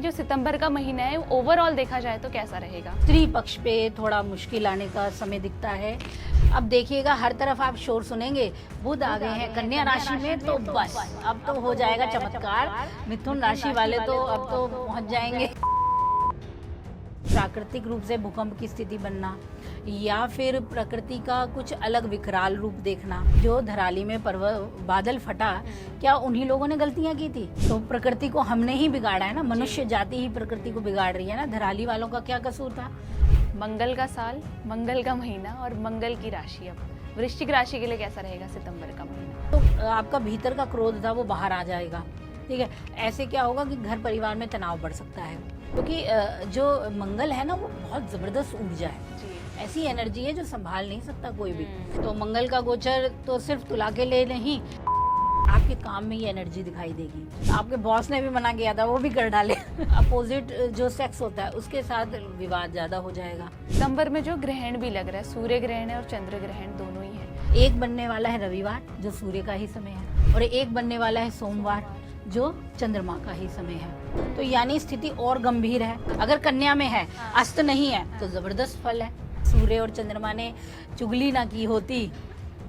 जो सितंबर का महीना है ओवरऑल देखा जाए तो कैसा रहेगा? स्त्री पक्ष पे थोड़ा मुश्किल आने का समय दिखता है। अब देखिएगा हर तरफ आप शोर सुनेंगे, बुध आ गए हैं कन्या राशि में, तो बस अब तो हो जाएगा चमत्कार। मिथुन राशि वाले तो अब तो पहुंच जाएंगे। प्राकृतिक रूप से भूकंप की स्थिति बनना या फिर प्रकृति का कुछ अलग विकराल रूप देखना। जो धराली में बादल फटा, क्या उन्हीं लोगों ने गलतियां की थी? तो प्रकृति को हमने ही बिगाड़ा है ना, मनुष्य जाति ही प्रकृति को बिगाड़ रही है ना। धराली वालों का क्या कसूर था? मंगल का साल, मंगल का महीना और मंगल की राशि। अब वृश्चिक राशि के लिए कैसा रहेगा सितंबर का महीना? तो आपका भीतर का क्रोध था वो बाहर आ जाएगा, ठीक है। ऐसे क्या होगा कि घर परिवार में तनाव बढ़ सकता है, क्योंकि जो मंगल है ना वो बहुत जबरदस्त ऊर्जा है, ऐसी एनर्जी है जो संभाल नहीं सकता कोई भी। तो मंगल का गोचर तो सिर्फ तुला के लिए नहीं, आपके काम में ये एनर्जी दिखाई देगी। आपके बॉस ने भी मना किया था, वो भी कर डाले। अपोजिट जो सेक्स होता है उसके साथ विवाद ज्यादा हो जाएगा। सितंबर में जो ग्रहण भी लग रहा है, सूर्य ग्रहण है और चंद्र ग्रहण, दोनों ही है। एक बनने वाला है रविवार जो सूर्य का ही समय है, और एक बनने वाला है सोमवार जो चंद्रमा का ही समय है। तो यानी स्थिति और गंभीर है। अगर कन्या में है, अस्त नहीं है, तो जबरदस्त फल है। सूर्य और चंद्रमा ने चुगली ना की होती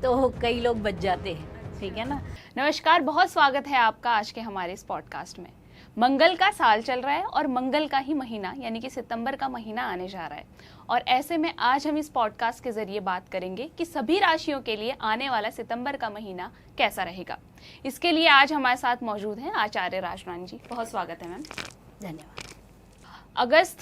तो कई लोग बच जाते हैं, ठीक है ना। नमस्कार, बहुत स्वागत है आपका आज के हमारे इस पॉडकास्ट में। मंगल का साल चल रहा है और मंगल का ही महीना यानी कि सितंबर का महीना आने जा रहा है, और ऐसे में आज हम इस पॉडकास्ट के जरिए बात करेंगे कि सभी राशियों के लिए आने वाला सितंबर का महीना कैसा रहेगा। इसके लिए आज हमारे साथ मौजूद हैं आचार्य राजनान जी। बहुत स्वागत है मैम। धन्यवाद। अगस्त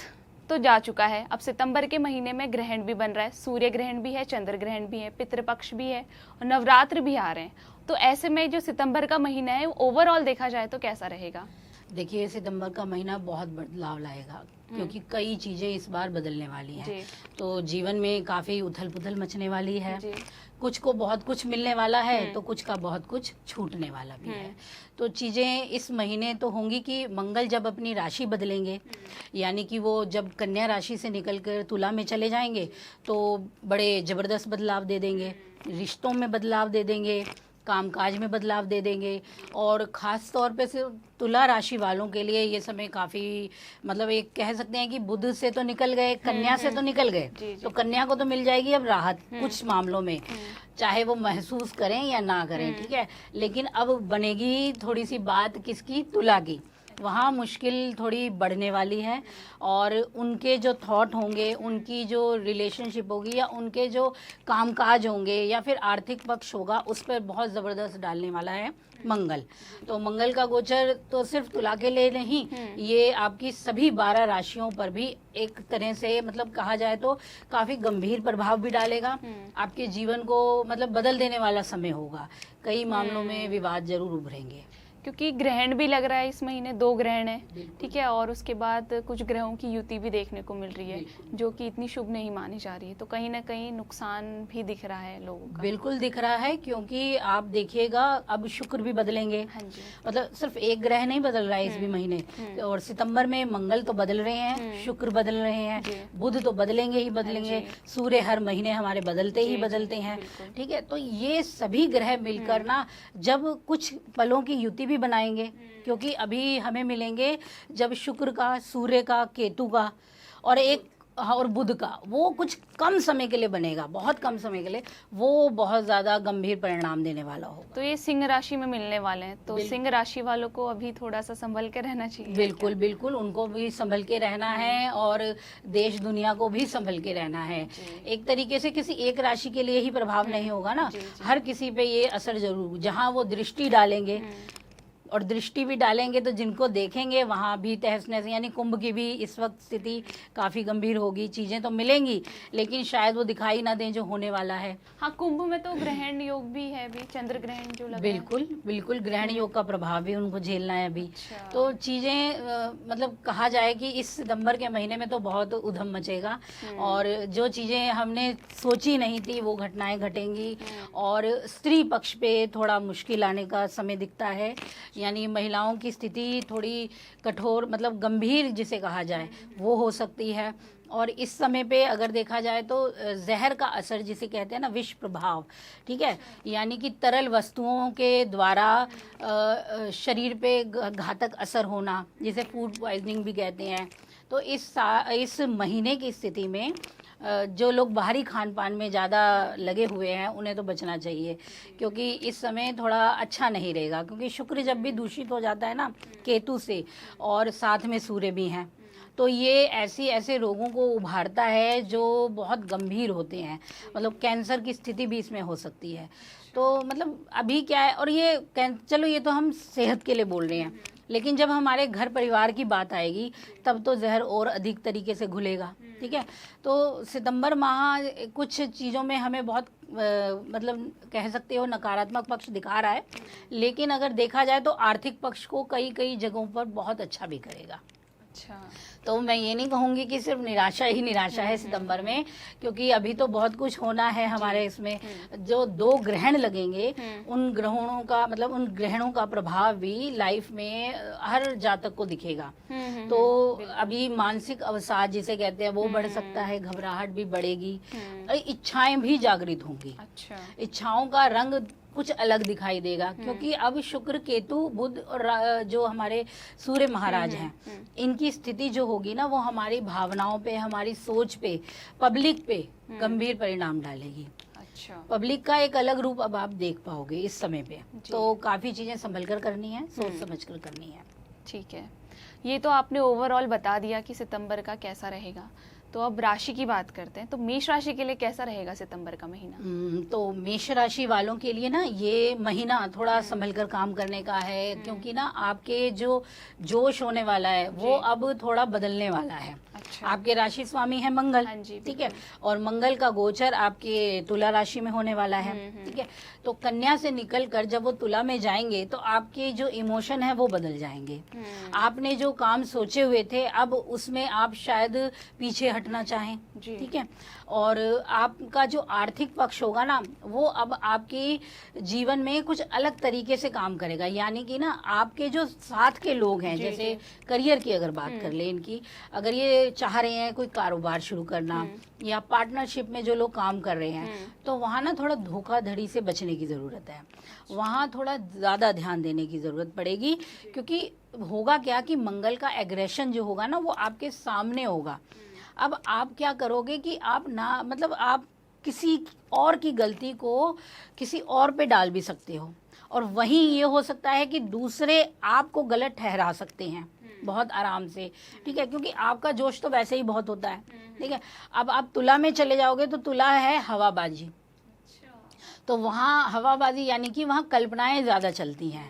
तो जा चुका है, अब सितंबर के महीने में ग्रहण भी बन रहा है, सूर्य ग्रहण भी है, चंद्र ग्रहण भी है, पितृपक्ष भी है और नवरात्र भी आ रहे हैं। तो ऐसे में जो सितंबर का महीना है ओवरऑल देखा जाए तो कैसा रहेगा? देखिए, सितंबर का महीना बहुत बदलाव लाएगा, क्योंकि कई चीजें इस बार बदलने वाली हैं। तो जीवन में काफी उथल पुथल मचने वाली है। कुछ को बहुत कुछ मिलने वाला है तो कुछ का बहुत कुछ छूटने वाला भी है। तो चीजें इस महीने तो होंगी कि मंगल जब अपनी राशि बदलेंगे, यानी कि वो जब कन्या राशि से निकलकर तुला में चले जाएंगे तो बड़े जबरदस्त बदलाव दे देंगे, रिश्तों में बदलाव दे देंगे, कामकाज में बदलाव दे देंगे। और ख़ास तौर पे से तुला राशि वालों के लिए ये समय काफ़ी, मतलब एक कह सकते हैं कि बुध से तो निकल गए, कन्या से तो निकल गए, तो कन्या को तो मिल जाएगी अब राहत कुछ मामलों में, चाहे वो महसूस करें या ना करें, ठीक है। लेकिन अब बनेगी थोड़ी सी बात किसकी? तुला की। वहाँ मुश्किल थोड़ी बढ़ने वाली है, और उनके जो थॉट होंगे, उनकी जो रिलेशनशिप होगी या उनके जो कामकाज होंगे या फिर आर्थिक पक्ष होगा, उस पर बहुत ज़बरदस्त डालने वाला है मंगल। तो मंगल का गोचर तो सिर्फ तुला के लिए नहीं, ये आपकी सभी 12 राशियों पर भी एक तरह से मतलब कहा जाए तो काफ़ी गंभीर प्रभाव भी डालेगा। आपके जीवन को मतलब बदल देने वाला समय होगा। कई मामलों में विवाद जरूर उभरेंगे, क्योंकि ग्रहण भी लग रहा है इस महीने, 2 ग्रहण है, ठीक है। और उसके बाद कुछ ग्रहों की युति भी देखने को मिल रही है जो कि इतनी शुभ नहीं मानी जा रही है। तो कहीं ना कहीं नुकसान भी दिख रहा है लोगों का। बिल्कुल दिख रहा है, क्योंकि आप देखिएगा अब शुक्र भी बदलेंगे। हाँ जी। मतलब सिर्फ एक ग्रह नहीं बदल रहा है इस भी महीने, और सितंबर में मंगल तो बदल रहे हैं, शुक्र बदल रहे हैं, बुध तो बदलेंगे ही बदलेंगे, सूर्य हर महीने हमारे बदलते ही बदलते हैं, ठीक है। तो ये सभी ग्रह मिलकर ना जब कुछ पलों की युति बनाएंगे, क्योंकि अभी हमें मिलेंगे जब शुक्र का, सूर्य का, केतु का और बुध का, वो कुछ कम समय के लिए बनेगा, बहुत कम समय के लिए, वो बहुत ज्यादा गंभीर परिणाम देने वाला होगा। तो ये सिंह राशि में मिलने वाले हैं, तो सिंह राशि वालों को अभी थोड़ा सा संभल के रहना चाहिए। बिल्कुल बिल्कुल, उनको भी संभल के रहना है और देश दुनिया को भी संभल के रहना है। एक तरीके से किसी एक राशि के लिए ही प्रभाव नहीं होगा ना, हर किसी पे ये असर जरूर, जहाँ वो दृष्टि डालेंगे और दृष्टि भी डालेंगे तो जिनको देखेंगे वहाँ भी तहस नहस, यानी कुंभ की भी इस वक्त स्थिति काफ़ी गंभीर होगी। चीज़ें तो मिलेंगी लेकिन शायद वो दिखाई ना दें जो होने वाला है। हाँ, कुंभ में तो ग्रहण योग भी है अभी, चंद्र ग्रहण जो लगा है। बिल्कुल बिल्कुल, ग्रहण योग का प्रभाव भी उनको झेलना है अभी। तो चीज़ें मतलब कहा जाए कि इस सितंबर के महीने में तो बहुत उधम मचेगा, और जो चीज़ें हमने सोची नहीं थी वो घटनाएं घटेंगी, और स्त्री पक्ष पे थोड़ा मुश्किल आने का समय दिखता है। यानी महिलाओं की स्थिति थोड़ी कठोर, मतलब गंभीर जिसे कहा जाए, वो हो सकती है। और इस समय पे अगर देखा जाए तो जहर का असर जिसे कहते हैं ना, विष प्रभाव, ठीक है, यानी कि तरल वस्तुओं के द्वारा शरीर पे घातक असर होना, जिसे फूड पॉइजनिंग भी कहते हैं। तो इस महीने की स्थिति में जो लोग बाहरी खान पान में ज़्यादा लगे हुए हैं उन्हें तो बचना चाहिए, क्योंकि इस समय थोड़ा अच्छा नहीं रहेगा। क्योंकि शुक्र जब भी दूषित हो जाता है ना केतु से, और साथ में सूर्य भी हैं, तो ये ऐसे रोगों को उभारता है जो बहुत गंभीर होते हैं। मतलब कैंसर की स्थिति भी इसमें हो सकती है। तो मतलब अभी क्या है, और ये चलो ये तो हम सेहत के लिए बोल रहे हैं, लेकिन जब हमारे घर परिवार की बात आएगी तब तो जहर और अधिक तरीके से घुलेगा, ठीक है। तो सितंबर माह कुछ चीज़ों में हमें बहुत मतलब कह सकते हो नकारात्मक पक्ष दिखा रहा है, लेकिन अगर देखा जाए तो आर्थिक पक्ष को कई जगहों पर बहुत अच्छा भी करेगा। अच्छा, तो मैं ये नहीं कहूँगी कि सिर्फ निराशा ही निराशा है सितंबर में, क्योंकि अभी तो बहुत कुछ होना है हमारे इसमें। जो 2 ग्रहण लगेंगे, उन ग्रहणों का मतलब उन ग्रहणों का प्रभाव भी लाइफ में हर जातक को दिखेगा। तो अभी मानसिक अवसाद जिसे कहते हैं वो बढ़ सकता है, घबराहट भी बढ़ेगी, इच्छाएं भी जागृत होंगी। अच्छा, इच्छाओं का रंग कुछ अलग दिखाई देगा, क्योंकि अब शुक्र, केतु, बुध और जो हमारे सूर्य महाराज हैं, इनकी स्थिति जो होगी ना, वो हमारी भावनाओं पे, हमारी सोच पे, पब्लिक पे गंभीर परिणाम डालेगी। अच्छा, पब्लिक का एक अलग रूप अब आप देख पाओगे इस समय पे। तो काफी चीजें संभल कर करनी है, सोच समझ कर करनी है। ठीक है, ये तो आपने ओवरऑल बता दिया कि सितंबर का कैसा रहेगा। तो अब राशि की बात करते हैं, तो मेष राशि के लिए कैसा रहेगा सितंबर का महीना? तो मेष राशि वालों के लिए ना ये महीना थोड़ा संभल कर काम करने का है, क्योंकि ना आपके जो जोश होने वाला है वो अब थोड़ा बदलने वाला है। अच्छा। आपके राशि स्वामी है मंगल, ठीक है, और मंगल का गोचर आपके तुला राशि में होने वाला है, ठीक है। तो कन्या से निकल कर जब वो तुला में जाएंगे तो आपके जो इमोशन है वो बदल जाएंगे। आपने जो काम सोचे हुए थे अब उसमें आप शायद पीछे हटना चाहें, ठीक है। और आपका जो आर्थिक पक्ष होगा ना, वो अब आपके जीवन में कुछ अलग तरीके से काम करेगा। यानी कि ना आपके जो साथ के लोग हैं, जैसे करियर की अगर बात कर ले इनकी, अगर ये चाह रहे हैं कोई कारोबार शुरू करना या पार्टनरशिप में जो लोग काम कर रहे हैं, तो वहाँ ना थोड़ा धोखाधड़ी से बचने की ज़रूरत है। वहाँ थोड़ा ज़्यादा ध्यान देने की ज़रूरत पड़ेगी, क्योंकि होगा क्या कि मंगल का एग्रेशन जो होगा ना वो आपके सामने होगा। अब आप क्या करोगे कि आप ना मतलब आप किसी और की गलती को किसी और पे डाल भी सकते हो, और वहीं ये हो सकता है कि दूसरे आपको गलत ठहरा सकते हैं बहुत आराम से, ठीक है, क्योंकि आपका जोश तो वैसे ही बहुत होता है, ठीक है। अब आप तुला में चले जाओगे तो तुला है हवाबाजी, तो वहाँ हवाबाजी यानी कि वहाँ कल्पनाएं ज़्यादा चलती हैं।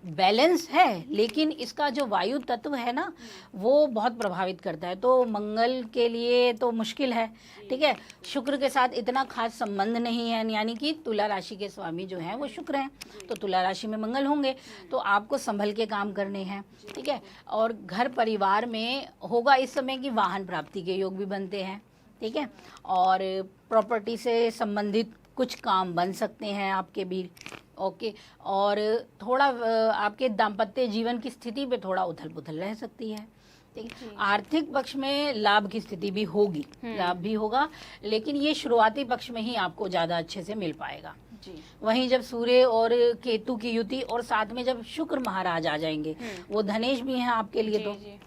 बैलेंस है, लेकिन इसका जो वायु तत्व है ना वो बहुत प्रभावित करता है। तो मंगल के लिए तो मुश्किल है, ठीक है। शुक्र के साथ इतना खास संबंध नहीं है, यानी कि तुला राशि के स्वामी जो हैं वो शुक्र हैं, तो तुला राशि में मंगल होंगे, तो आपको संभल के काम करने हैं, ठीक है। और घर परिवार में होगा इस समय की वाहन प्राप्ति के योग भी बनते हैं, ठीक है। और प्रॉपर्टी से संबंधित कुछ काम बन सकते हैं आपके भी, ओके। और थोड़ा आपके दाम्पत्य जीवन की स्थिति पे थोड़ा उथल पुथल रह सकती है, ठीक है। आर्थिक पक्ष में लाभ की स्थिति भी होगी, लाभ भी होगा, लेकिन ये शुरुआती पक्ष में ही आपको ज़्यादा अच्छे से मिल पाएगा जी। वहीं जब सूर्य और केतु की युति और साथ में जब शुक्र महाराज आ जाएंगे, वो धनेश भी हैं आपके लिए,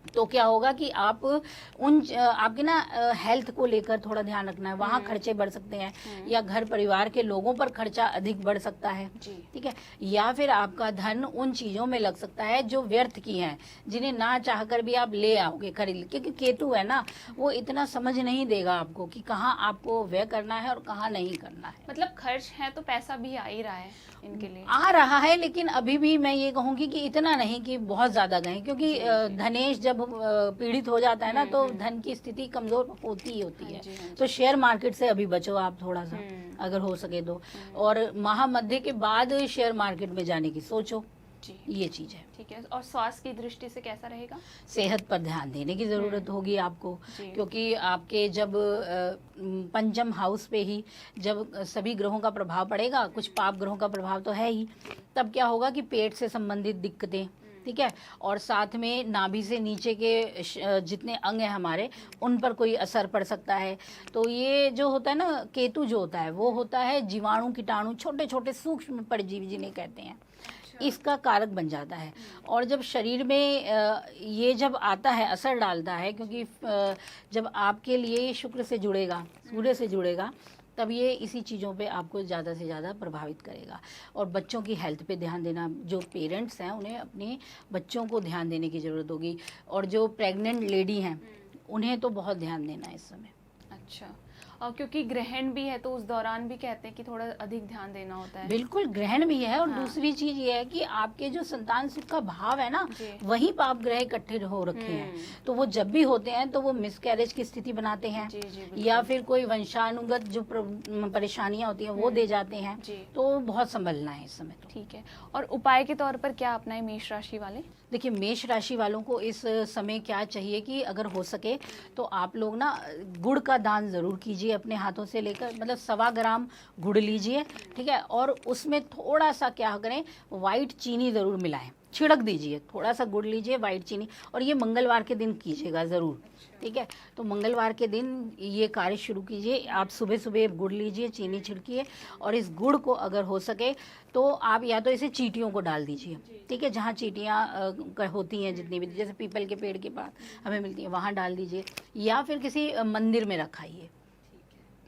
तो क्या होगा कि आप आपके ना हेल्थ को लेकर थोड़ा ध्यान रखना है। वहाँ खर्चे बढ़ सकते हैं, या घर परिवार के लोगों पर खर्चा अधिक बढ़ सकता है, ठीक है। या फिर आपका धन उन चीज़ों में लग सकता है जो व्यर्थ की हैं, जिन्हें ना चाहकर भी आप ले आओगे खरीद, क्योंकि केतु है ना वो इतना समझ नहीं देगा आपको कि कहाँ आपको व्यय करना है और कहाँ नहीं करना है। मतलब खर्च है तो पैसा भी आ ही रहा है इनके लिए, आ रहा है, लेकिन अभी भी मैं ये कहूँगी कि इतना नहीं कि बहुत ज़्यादा गए, क्योंकि धनेश जब पीड़ित हो जाता है ना तो धन की स्थिति कमजोर होती ही होती है। तो शेयर मार्केट से अभी बचो आप थोड़ा सा, अगर हो सके तो, और महामध्य के बाद शेयर मार्केट में जाने की सोचो, जी, ये चीज है। ठीक है। और स्वास्थ्य की दृष्टि से कैसा रहेगा? सेहत पर ध्यान देने की जरूरत होगी आपको, क्योंकि आपके जब पंचम हाउस पे ही जब सभी ग्रहों का प्रभाव पड़ेगा, कुछ पाप ग्रहों का प्रभाव तो है ही, तब क्या होगा कि पेट से संबंधित दिक्कतें, ठीक है, और साथ में नाभि से नीचे के जितने अंग हैं हमारे, उन पर कोई असर पड़ सकता है। तो ये जो होता है ना, केतु जो होता है वो होता है जीवाणु, कीटाणु, छोटे छोटे सूक्ष्म परजीवी जिन्हें कहते हैं, इसका कारक बन जाता है। और जब शरीर में ये जब आता है, असर डालता है, क्योंकि जब आपके लिए शुक्र से जुड़ेगा, सूर्य से जुड़ेगा, तब ये इसी चीज़ों पे आपको ज़्यादा से ज़्यादा प्रभावित करेगा। और बच्चों की हेल्थ पे ध्यान देना, जो पेरेंट्स हैं उन्हें अपने बच्चों को ध्यान देने की ज़रूरत होगी, और जो प्रेग्नेंट लेडी हैं उन्हें तो बहुत ध्यान देना है इस समय। अच्छा, और क्योंकि ग्रहण भी है तो उस दौरान भी कहते हैं कि थोड़ा अधिक ध्यान देना होता है। बिल्कुल, ग्रहण भी है। और दूसरी चीज ये है कि आपके जो संतान सुख का भाव है ना, वहीं पाप ग्रह इकट्ठे हो रखे हैं, तो वो जब भी होते हैं तो वो मिसकैरेज की स्थिति बनाते हैं, या फिर कोई वंशानुगत जो परेशानियां होती हैं वो दे जाते हैं, तो बहुत संभलना है इस समय। ठीक है। और उपाय के तौर पर क्या अपनाए मेष राशि वाले? देखिए, मेष राशि वालों को इस समय क्या चाहिए कि अगर हो सके तो आप लोग ना गुड़ का दान जरूर कीजिए, अपने हाथों से लेकर, मतलब 1.25 ग्राम गुड़ लीजिए, ठीक है, और उसमें थोड़ा सा क्या करें, व्हाइट चीनी जरूर मिलाएं, छिड़क दीजिए, थोड़ा सा गुड़ लीजिए, व्हाइट चीनी, और ये मंगलवार के दिन कीजिएगा ज़रूर, ठीक है। तो मंगलवार के दिन ये कार्य शुरू कीजिए। आप सुबह सुबह गुड़ लीजिए, चीनी छिड़किए, और इस गुड़ को अगर हो सके तो आप या तो इसे चींटियों को डाल दीजिए, ठीक है, जहाँ चींटियाँ होती हैं जितनी भी, जैसे पीपल के पेड़ के पास हमें मिलती हैं, वहाँ डाल दीजिए, या फिर किसी मंदिर में रखाइए।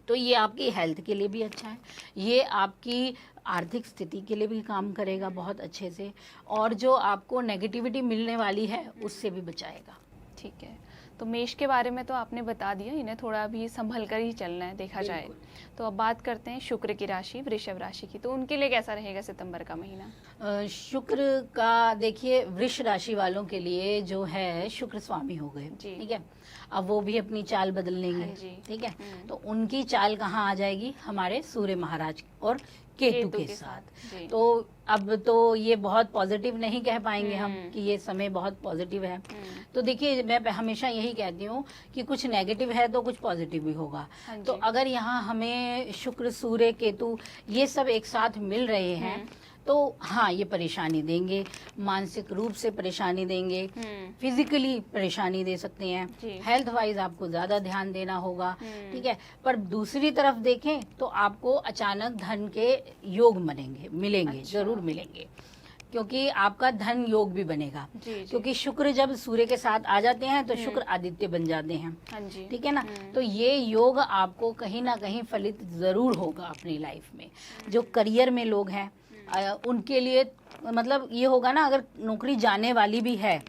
तो ये आपकी हेल्थ के लिए भी अच्छा है, ये आपकी आर्थिक स्थिति के लिए भी काम करेगा बहुत अच्छे से, और जो आपको नेगेटिविटी मिलने वाली है उससे भी बचाएगा। ठीक है, तो मेष के बारे में तो आपने बता दिया, इन्हें थोड़ा अभी संभल कर ही चलना है देखा जाए। तो अब बात करते हैं शुक्र की राशि, वृषभ राशि की, तो उनके लिए कैसा रहेगा सितंबर का महीना? शुक्र का देखिए, वृष राशि वालों के लिए जो है शुक्र स्वामी हो गए, ठीक है, अब वो भी अपनी चाल बदल लेंगे, ठीक है, तो उनकी चाल कहाँ आ जाएगी, हमारे सूर्य महाराज और केतु के साथ। तो अब तो ये बहुत पॉजिटिव नहीं कह पाएंगे हम कि ये समय बहुत पॉजिटिव है। तो देखिए, मैं हमेशा यही कहती हूँ कि कुछ नेगेटिव है तो कुछ पॉजिटिव भी होगा। तो अगर यहाँ हमें शुक्र, सूर्य, केतु ये सब एक साथ मिल रहे हैं तो हाँ, ये परेशानी देंगे, मानसिक रूप से परेशानी देंगे, फिजिकली परेशानी दे सकते हैं, हेल्थ वाइज आपको ज्यादा ध्यान देना होगा, ठीक है। पर दूसरी तरफ देखें तो आपको अचानक धन के योग मिलेंगे, जरूर मिलेंगे, क्योंकि आपका धन योग भी बनेगा, क्योंकि शुक्र जब सूर्य के साथ आ जाते हैं तो शुक्र आदित्य बन जाते हैं, ठीक है ना। तो ये योग आपको कहीं ना कहीं फलित जरूर होगा अपनी लाइफ में। जो करियर में लोग हैं उनके लिए मतलब ये होगा ना, अगर नौकरी जाने वाली भी है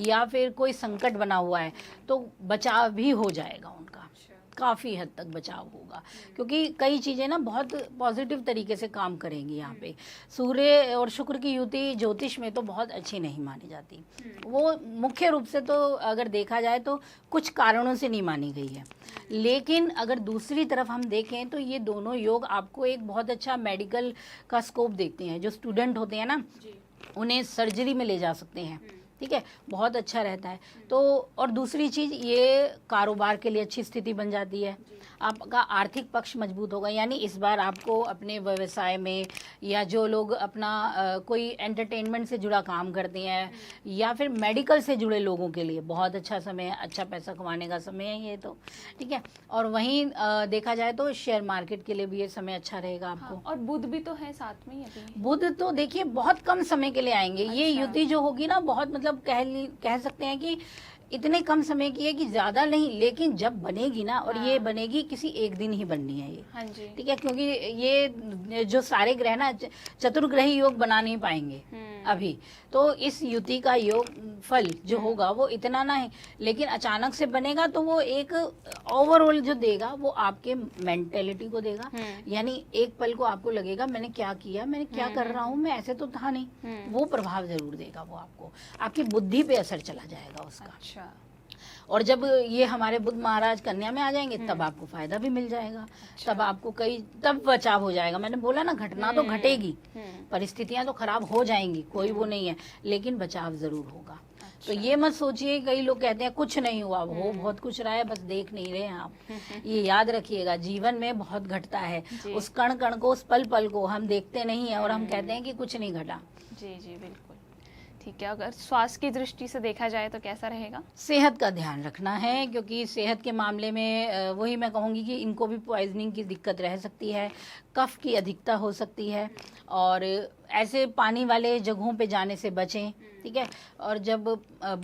या फिर कोई संकट बना हुआ है तो बचाव भी हो जाएगा, उनका काफ़ी हद तक बचाव होगा, क्योंकि कई चीज़ें ना बहुत पॉजिटिव तरीके से काम करेंगी। यहाँ पे सूर्य और शुक्र की युति ज्योतिष में तो बहुत अच्छी नहीं मानी जाती, वो मुख्य रूप से तो अगर देखा जाए तो कुछ कारणों से नहीं मानी गई है। लेकिन अगर दूसरी तरफ हम देखें तो ये दोनों योग आपको एक बहुत अच्छा मेडिकल का स्कोप देखते हैं। जो स्टूडेंट होते हैं ना, उन्हें सर्जरी में ले जा सकते हैं, ठीक है, बहुत अच्छा रहता है। तो और दूसरी चीज़, ये कारोबार के लिए अच्छी स्थिति बन जाती है, आपका आर्थिक पक्ष मजबूत होगा। यानी इस बार आपको अपने व्यवसाय में, या जो लोग अपना कोई एंटरटेनमेंट से जुड़ा काम करते हैं या फिर मेडिकल से जुड़े लोगों के लिए बहुत अच्छा समय है, अच्छा पैसा कमाने का समय है ये तो, ठीक है। और वहीं देखा जाए तो शेयर मार्केट के लिए भी ये समय अच्छा रहेगा आपको। हाँ, और बुध भी तो है साथ में अभी। बुध तो देखिए बहुत कम समय के लिए आएंगे। अच्छा। ये युति जो होगी ना, बहुत मतलब कह सकते हैं कि इतने कम समय की है कि ज्यादा नहीं, लेकिन जब बनेगी ना, और ये बनेगी किसी एक दिन ही बननी है ये, हाँ जी, ठीक है, क्योंकि ये जो सारे ग्रह ना चतुर्ग्रही योग बना नहीं पाएंगे अभी। तो इस युति का योग फल जो होगा वो इतना ना है, लेकिन अचानक से बनेगा तो वो एक ओवरऑल जो देगा वो आपके मेंटेलिटी को देगा। यानी एक पल को आपको लगेगा मैंने क्या किया, मैंने क्या कर रहा हूँ, मैं ऐसे तो था नहीं, वो प्रभाव जरूर देगा। वो आपको आपकी बुद्धि पे असर चला जाएगा उसका। अच्छा, और जब ये हमारे बुध महाराज कन्या में आ जाएंगे तब आपको फायदा भी मिल जाएगा। तब आपको तब बचाव हो जाएगा। मैंने बोला ना, घटना तो घटेगी, परिस्थितियां तो खराब हो जाएंगी, कोई वो नहीं है, लेकिन बचाव जरूर होगा। तो ये मत सोचिए, कई लोग कहते हैं कुछ नहीं हुआ, वो बहुत कुछ रहा है, बस देख नहीं रहे हैं आप। ये याद रखिएगा, जीवन में बहुत घटता है, उस कण कण को, उस पल पल को हम देखते नहीं है और हम कहते हैं कि कुछ नहीं घटा। जी जी बिल्कुल ठीक है। अगर स्वास्थ्य की दृष्टि से देखा जाए तो कैसा रहेगा? सेहत का ध्यान रखना है, क्योंकि सेहत के मामले में वही मैं कहूँगी कि इनको भी पॉइजनिंग की दिक्कत रह सकती है, कफ की अधिकता हो सकती है, और ऐसे पानी वाले जगहों पे जाने से बचें, ठीक है। और जब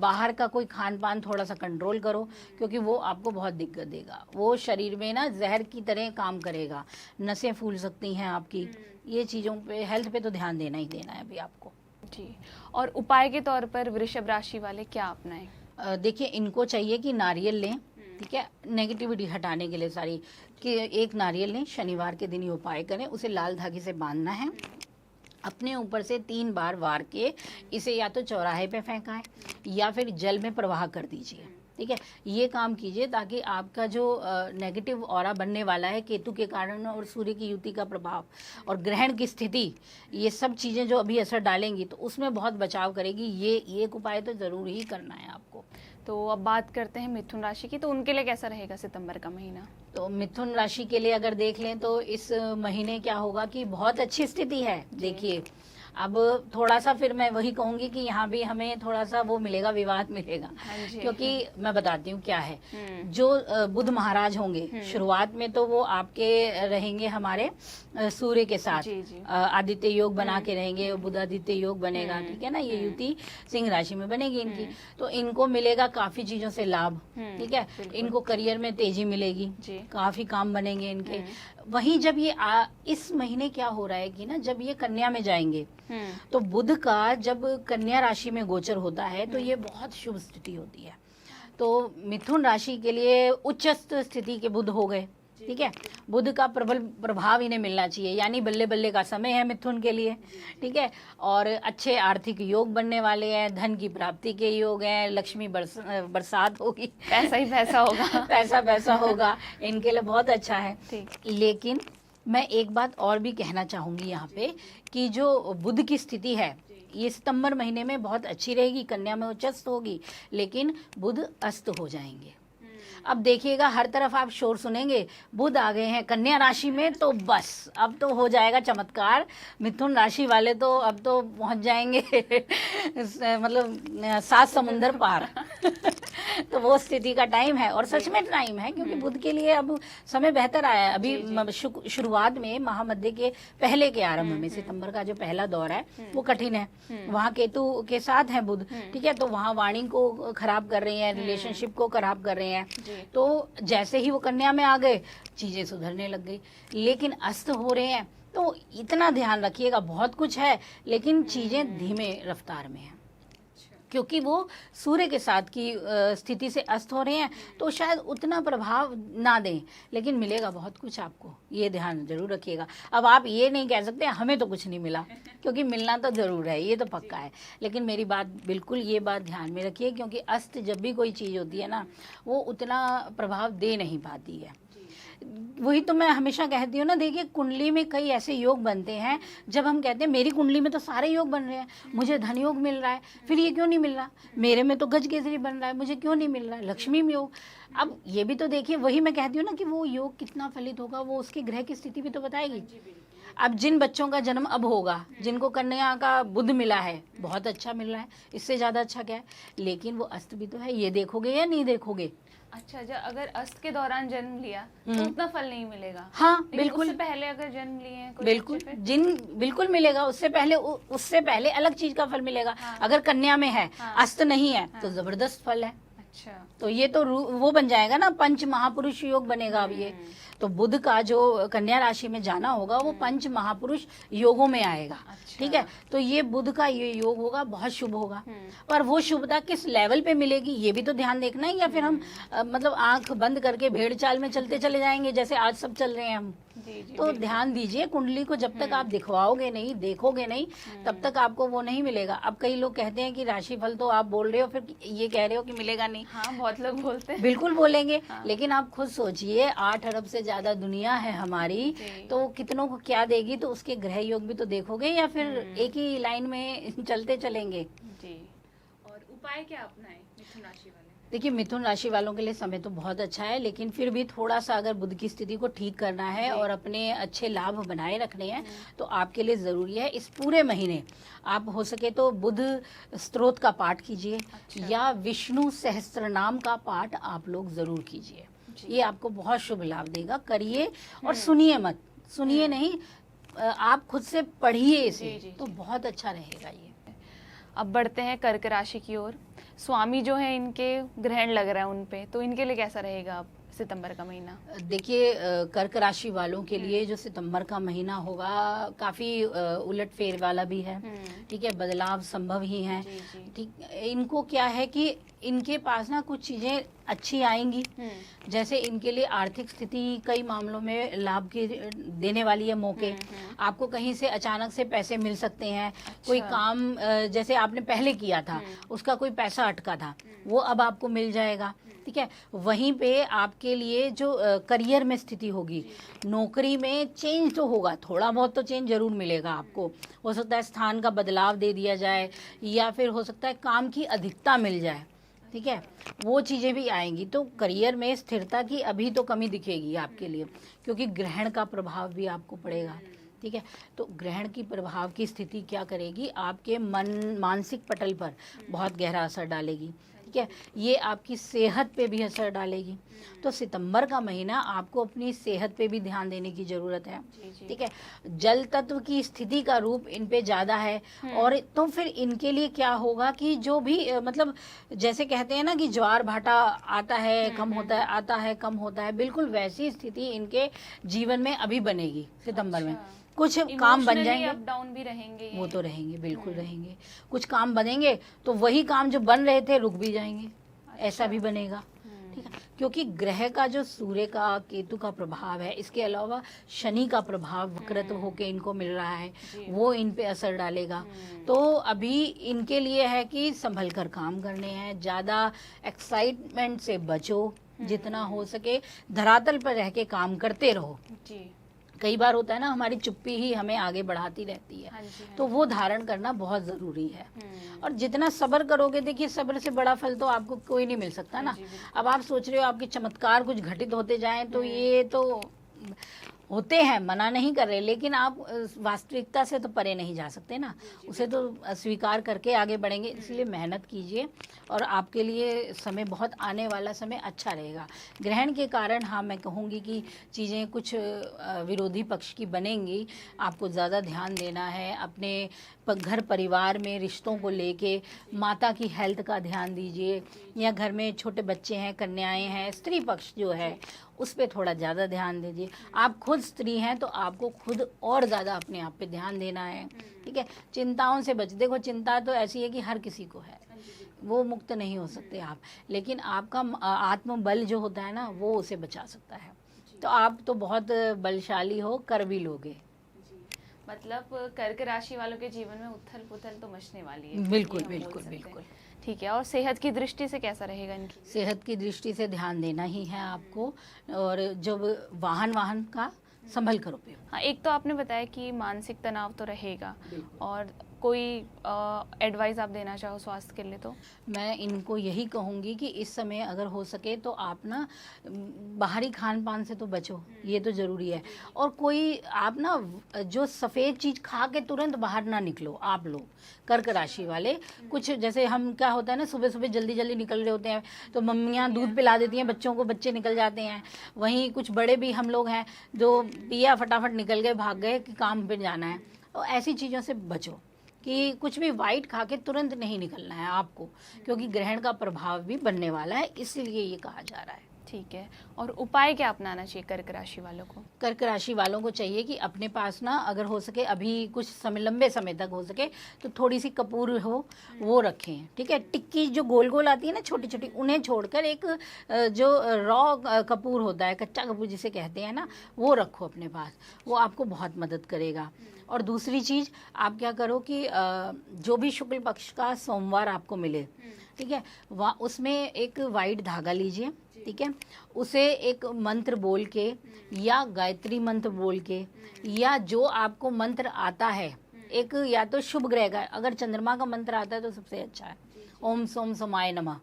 बाहर का कोई खान पान थोड़ा सा कंट्रोल करो, क्योंकि वो आपको बहुत दिक्कत देगा, वो शरीर में ना जहर की तरह काम करेगा, नसें फूल सकती हैं आपकी। ये चीज़ों पे, हेल्थ पे तो ध्यान देना ही देना है अभी आपको। जी, और उपाय के तौर पर वृषभ राशि वाले क्या अपनाएं? देखिए, इनको चाहिए कि नारियल लें, ठीक है, नेगेटिविटी हटाने के लिए सारी, कि एक नारियल लें, शनिवार के दिन ये उपाय करें, उसे लाल धागे से बांधना है, अपने ऊपर से 3 बार वार के इसे या तो चौराहे पे फेंकाएं या फिर जल में प्रवाह कर दीजिए, ठीक है। ये काम कीजिए ताकि आपका जो नेगेटिव ऑरा बनने वाला है केतु के कारण और सूर्य की युति का प्रभाव और ग्रहण की स्थिति, ये सब चीज़ें जो अभी असर डालेंगी तो उसमें बहुत बचाव करेगी। ये एक उपाय तो ज़रूर ही करना है आपको। तो अब बात करते हैं मिथुन राशि की, तो उनके लिए कैसा रहेगा सितंबर का महीना? तो मिथुन राशि के लिए अगर देख लें तो इस महीने क्या होगा कि बहुत अच्छी स्थिति है। देखिए, अब थोड़ा सा फिर मैं वही कहूंगी कि यहाँ भी हमें थोड़ा सा वो मिलेगा, विवाद मिलेगा, क्योंकि मैं बताती हूँ क्या है। जो बुध महाराज होंगे शुरुआत में तो वो आपके रहेंगे हमारे सूर्य के साथ, आदित्य योग बना के रहेंगे, बुध आदित्य योग बनेगा, ठीक है ना। ये युति सिंह राशि में बनेगी इनकी, तो इनको मिलेगा काफी चीजों से लाभ, ठीक है। इनको करियर में तेजी मिलेगी, काफी काम बनेंगे इनके। वहीं जब ये इस महीने क्या हो रहा है कि ना, जब ये कन्या में जाएंगे तो बुध का जब कन्या राशि में गोचर होता है तो ये बहुत शुभ स्थिति होती है। तो मिथुन राशि के लिए उच्चस्थ स्थिति के बुध हो गए, ठीक है। बुध का प्रबल प्रभाव इन्हें मिलना चाहिए, यानी बल्ले बल्ले का समय है मिथुन के लिए, ठीक है। और अच्छे आर्थिक योग बनने वाले हैं, धन की प्राप्ति के योग हैं, लक्ष्मी बरसात होगी, पैसा ही पैसा होगा पैसा होगा, इनके लिए बहुत अच्छा है। लेकिन मैं एक बात और भी कहना चाहूंगी यहाँ पे कि जो बुध की स्थिति है ये सितंबर महीने में बहुत अच्छी रहेगी, कन्या में उच्चस्थ होगी, लेकिन बुध अस्त हो जाएंगे। अब देखिएगा, हर तरफ आप शोर सुनेंगे, बुध आ गए हैं कन्या राशि में, तो बस अब तो हो जाएगा चमत्कार। मिथुन राशि वाले तो अब तो पहुंच जाएंगे मतलब 7 समुंदर पार तो वो स्थिति का टाइम है, और सच में टाइम है, क्योंकि बुध के लिए अब समय बेहतर आया है। अभी शुरुआत में महामध्य के पहले के आरंभ में सितंबर का जो पहला दौर है वो कठिन है, वहाँ केतु के साथ है बुध, ठीक है। तो वहाँ वाणी को खराब कर रहे हैं, रिलेशनशिप को खराब कर रहे हैं। तो जैसे ही वो कन्या में आ गए चीजें सुधरने लग गई, लेकिन अस्त हो रहे हैं तो इतना ध्यान रखिएगा, बहुत कुछ है लेकिन चीजें धीमे रफ्तार में है, क्योंकि वो सूर्य के साथ की स्थिति से अस्त हो रहे हैं, तो शायद उतना प्रभाव ना दें, लेकिन मिलेगा बहुत कुछ आपको, ये ध्यान जरूर रखिएगा। अब आप ये नहीं कह सकते हमें तो कुछ नहीं मिला, क्योंकि मिलना तो जरूर है, ये तो पक्का है, लेकिन मेरी बात बिल्कुल ये बात ध्यान में रखिए, क्योंकि अस्त जब भी कोई चीज़ होती है ना, वो उतना प्रभाव दे नहीं पाती है। वही तो मैं हमेशा कहती हूँ ना, देखिए कुंडली में कई ऐसे योग बनते हैं, जब हम कहते हैं मेरी कुंडली में तो सारे योग बन रहे हैं, मुझे धन योग मिल रहा है, फिर ये क्यों नहीं मिल रहा, मेरे में तो गज केसरी बन रहा है, मुझे क्यों नहीं मिल रहा है लक्ष्मी में योग। अब ये भी तो देखिए, वही मैं कहती हूँ ना कि वो योग कितना फलित होगा, वो उसके ग्रह की स्थिति भी तो बताएगी। अब जिन बच्चों का जन्म अब होगा, जिनको कन्या का बुध मिला है, बहुत अच्छा मिल रहा है, इससे ज्यादा अच्छा क्या है, लेकिन वो अस्त भी तो है, ये देखोगे या नहीं देखोगे। अच्छा, अगर अस्त के दौरान जन्म लिया तो उतना फल नहीं मिलेगा। हाँ बिल्कुल, उससे पहले अगर जन्म लिए हैं बिल्कुल बिल्कुल मिलेगा, उससे पहले अलग चीज का फल मिलेगा। हाँ। अगर कन्या में है, अस्त नहीं है, तो जबरदस्त फल है। अच्छा, तो ये तो वो बन जाएगा ना, पंच महापुरुष योग बनेगा अब ये। तो बुध का जो कन्या राशि में जाना होगा वो पंच महापुरुष योगों में आएगा। अच्छा। ठीक है, तो ये बुध का ये योग होगा, बहुत शुभ होगा। पर वो शुभता किस लेवल पे मिलेगी ये भी तो ध्यान देखना है, या फिर हम मतलब आंख बंद करके भेड़ चाल में चलते चले जाएंगे जैसे आज सब चल रहे हैं हम। तो ध्यान दीजिए, कुंडली को जब तक आप दिखवाओगे नहीं, देखोगे नहीं, तब तक आपको वो नहीं मिलेगा। अब कई लोग कहते हैं कि राशिफल तो आप बोल रहे हो, फिर ये कह रहे हो कि मिलेगा नहीं। हाँ, बहुत लोग बोलते हैं। बिल्कुल बोलेंगे। हाँ। लेकिन आप खुद सोचिए, 8 अरब से ज्यादा दुनिया है हमारी, तो कितनों को क्या देगी, तो उसके ग्रह योग भी तो देखोगे, या फिर एक ही लाइन में चलते चलेंगे। जी। और उपाय क्या अपनाएं मिथुन राशि वाले? देखिए, मिथुन राशि वालों के लिए समय तो बहुत अच्छा है, लेकिन फिर भी थोड़ा सा अगर बुध की स्थिति को ठीक करना है और अपने अच्छे लाभ बनाए रखने हैं, तो आपके लिए जरूरी है इस पूरे महीने आप हो सके तो बुध स्तोत्र का पाठ कीजिए। अच्छा। या विष्णु सहस्त्रनाम का पाठ आप लोग जरूर कीजिए। ये आपको बहुत शुभ लाभ देगा। करिए और सुनिए मत, सुनिए नहीं, आप खुद से पढ़िए इसे, तो बहुत अच्छा रहेगा ये। अब बढ़ते हैं कर्क राशि की ओर। स्वामी जो है इनके ग्रहण लग रहा है उन पे, तो इनके लिए कैसा रहेगा अब सितंबर का महीना? देखिए, कर्क राशि वालों के लिए जो सितंबर का महीना होगा काफी उलट फेर वाला भी है। ठीक है, बदलाव संभव ही है। ठीक, इनको क्या है कि इनके पास ना कुछ चीजें अच्छी आएंगी। जैसे इनके लिए आर्थिक स्थिति कई मामलों में लाभ के देने वाली है। मौके आपको कहीं से अचानक से पैसे मिल सकते हैं। अच्छा। कोई काम जैसे आपने पहले किया था, उसका कोई पैसा अटका था, वो अब आपको मिल जाएगा। ठीक है, वहीं पे आपके लिए जो करियर में स्थिति होगी, नौकरी में चेंज तो होगा, थोड़ा बहुत तो चेंज जरूर मिलेगा आपको। हो सकता है स्थान का बदलाव दे दिया जाए, या फिर हो सकता है काम की अधिकता मिल जाए। ठीक है, वो चीजें भी आएंगी। तो करियर में स्थिरता की अभी तो कमी दिखेगी आपके लिए, क्योंकि ग्रहण का प्रभाव भी आपको पड़ेगा। ठीक है, तो ग्रहण की प्रभाव की स्थिति क्या करेगी, आपके मानसिक पटल पर बहुत गहरा असर डालेगी। ठीक है, ये आपकी सेहत पे भी असर डालेगी। तो सितंबर का महीना आपको अपनी सेहत पे भी ध्यान देने की जरूरत है। ठीक है, जल तत्व की स्थिति का रूप इन पे ज्यादा है। और तो फिर इनके लिए क्या होगा कि जो भी मतलब जैसे कहते हैं ना कि ज्वार भाटा आता है कम होता है, आता है कम होता है, बिल्कुल वैसी स्थिति इनके जीवन में अभी बनेगी सितंबर में। कुछ काम बन जाएंगे, अप डाउन भी रहेंगे, वो तो रहेंगे, बिल्कुल रहेंगे। कुछ काम बनेंगे तो वही काम जो बन रहे थे रुक भी जाएंगे। अच्छा। ऐसा भी बनेगा। ठीक है, क्योंकि ग्रह का जो सूर्य का केतु का प्रभाव है, इसके अलावा शनि का प्रभाव वक्रत्व होके इनको मिल रहा है, वो इन पे असर डालेगा। तो अभी इनके लिए है कि संभल कर काम करने हैं, ज्यादा एक्साइटमेंट से बचो, जितना हो सके धरातल पर रह के काम करते रहो। जी। कई बार होता है ना, हमारी चुप्पी ही हमें आगे बढ़ाती रहती है। हाँ जी, तो वो धारण करना बहुत जरूरी है। और जितना सब्र करोगे, देखिए सब्र से बड़ा फल तो आपको कोई नहीं मिल सकता ना। अब आप सोच रहे हो आपके चमत्कार कुछ घटित होते जाएं, तो ये तो होते हैं, मना नहीं कर रहे, लेकिन आप वास्तविकता से तो परे नहीं जा सकते ना, उसे तो स्वीकार करके आगे बढ़ेंगे। इसलिए मेहनत कीजिए और आपके लिए समय बहुत आने वाला समय अच्छा रहेगा। ग्रहण के कारण हाँ मैं कहूँगी कि चीज़ें कुछ विरोधी पक्ष की बनेंगी, आपको ज़्यादा ध्यान देना है अपने घर परिवार में रिश्तों को लेके। माता की हेल्थ का ध्यान दीजिए, या घर में छोटे बच्चे हैं, कन्याएं हैं, स्त्री पक्ष जो है उस पर थोड़ा ज़्यादा ध्यान दीजिए। आप खुद स्त्री हैं तो आपको खुद और ज़्यादा अपने आप पे ध्यान देना है। ठीक है, चिंताओं से बच, देखो चिंता तो ऐसी है कि हर किसी को है, वो मुक्त नहीं हो सकते आप, लेकिन आपका आत्मबल जो होता है ना, वो उसे बचा सकता है। तो आप तो बहुत बलशाली हो, कर भी लोगे। मतलब कर्क राशि वालों के जीवन में उथल पुथल तो मचने वाली है। बिल्कुल बिल्कुल बिल्कुल। ठीक है, और सेहत की दृष्टि से कैसा रहेगा इनकी? सेहत की दृष्टि से ध्यान देना ही है आपको, और जब वाहन का संभल कर उपयोग। हाँ, एक तो आपने बताया कि मानसिक तनाव तो रहेगा, और कोई एडवाइस आप देना चाहो स्वास्थ्य के लिए? तो मैं इनको यही कहूँगी कि इस समय अगर हो सके तो आप ना बाहरी खान पान से तो बचो, ये तो ज़रूरी है। और कोई आप ना जो सफ़ेद चीज़ खा के तुरंत बाहर ना निकलो। आप लोग कर्क राशि वाले, कुछ जैसे हम क्या होता है ना, सुबह सुबह जल्दी जल्दी निकल रहे होते हैं तो मम्मियाँ दूध पिला देती हैं बच्चों को, बच्चे निकल जाते हैं। वहीं कुछ बड़े भी हम लोग हैं जो पिया फटाफट निकल गए, भाग गए कि काम पे जाना है। तो ऐसी चीज़ों से बचो कि कुछ भी वाइट खा के तुरंत नहीं निकलना है आपको, क्योंकि ग्रहण का प्रभाव भी बनने वाला है, इसलिए ये कहा जा रहा है। ठीक है। और उपाय क्या अपनाना चाहिए कर्क राशि वालों को? कर्क राशि वालों को चाहिए कि अपने पास ना अगर हो सके अभी कुछ समय, लंबे समय तक हो सके तो थोड़ी सी कपूर हो वो रखें, ठीक है। टिक्की जो गोल गोल आती है ना छोटी छोटी, उन्हें छोड़कर एक जो रॉ कपूर होता है, कच्चा कपूर जिसे कहते हैं ना, वो रखो अपने पास, वो आपको बहुत मदद करेगा। और दूसरी चीज़ आप क्या करो कि जो भी शुक्ल पक्ष का सोमवार आपको मिले, ठीक है, वहाँ उसमें एक वाइट धागा लीजिए, ठीक है, उसे एक मंत्र बोल के या गायत्री मंत्र बोल के या जो आपको मंत्र आता है, एक या तो शुभ ग्रह का, अगर चंद्रमा का मंत्र आता है तो सबसे अच्छा है, ओम सोम सोमाय नमः,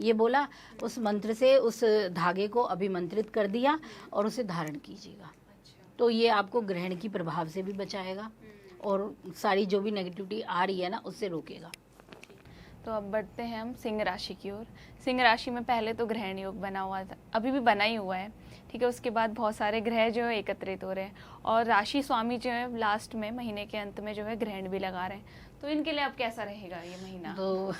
ये बोला, उस मंत्र से उस धागे को अभिमंत्रित कर दिया और उसे धारण कीजिएगा। तो ये आपको ग्रहण की प्रभाव से भी बचाएगा और सारी जो भी नेगेटिविटी आ रही है ना उससे रोकेगा। तो अब बढ़ते हैं हम सिंह राशि की ओर। सिंह राशि में पहले तो ग्रहण योग बना हुआ था, अभी भी बना ही हुआ है, ठीक है। उसके बाद बहुत सारे ग्रह जो है एकत्रित हो रहे हैं और राशि स्वामी जो है लास्ट में महीने के अंत में जो है ग्रहण भी लगा रहे हैं। तो इनके लिए अब कैसा रहेगा ये महीना? तो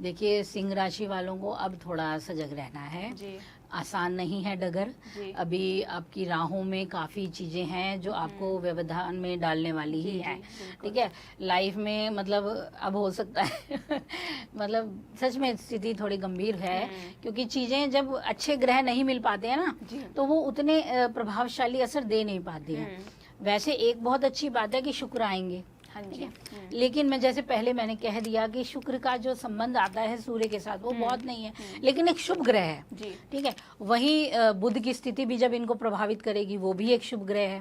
देखिए सिंह राशि वालों को अब थोड़ा सजग रहना है जी। आसान नहीं है डगर, अभी आपकी राहों में काफ़ी चीज़ें हैं जो आपको व्यवधान में डालने वाली ही है, ठीक है। लाइफ में मतलब अब हो सकता है मतलब सच में स्थिति थोड़ी गंभीर है, क्योंकि चीज़ें जब अच्छे ग्रह नहीं मिल पाते हैं ना तो वो उतने प्रभावशाली असर दे नहीं पाती हैं। वैसे एक बहुत अच्छी बात है कि शुक्र आएंगे, ठीक है, लेकिन मैं जैसे पहले मैंने कह दिया कि शुक्र का जो संबंध आता है सूर्य के साथ वो बहुत नहीं है, लेकिन एक शुभ ग्रह है, ठीक है। वही बुध की स्थिति भी जब इनको प्रभावित करेगी वो भी एक शुभ ग्रह है,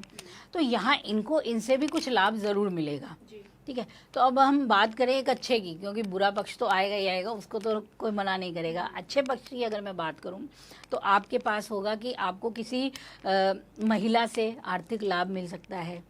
तो यहाँ इनको इनसे भी कुछ लाभ जरूर मिलेगा, ठीक है। तो अब हम बात करें एक अच्छे की, क्योंकि बुरा पक्ष तो आएगा ही आएगा, उसको तो कोई मना नहीं करेगा। अच्छे पक्ष की अगर मैं बात करूं तो आपके पास होगा कि आपको किसी महिला से आर्थिक लाभ मिल सकता है,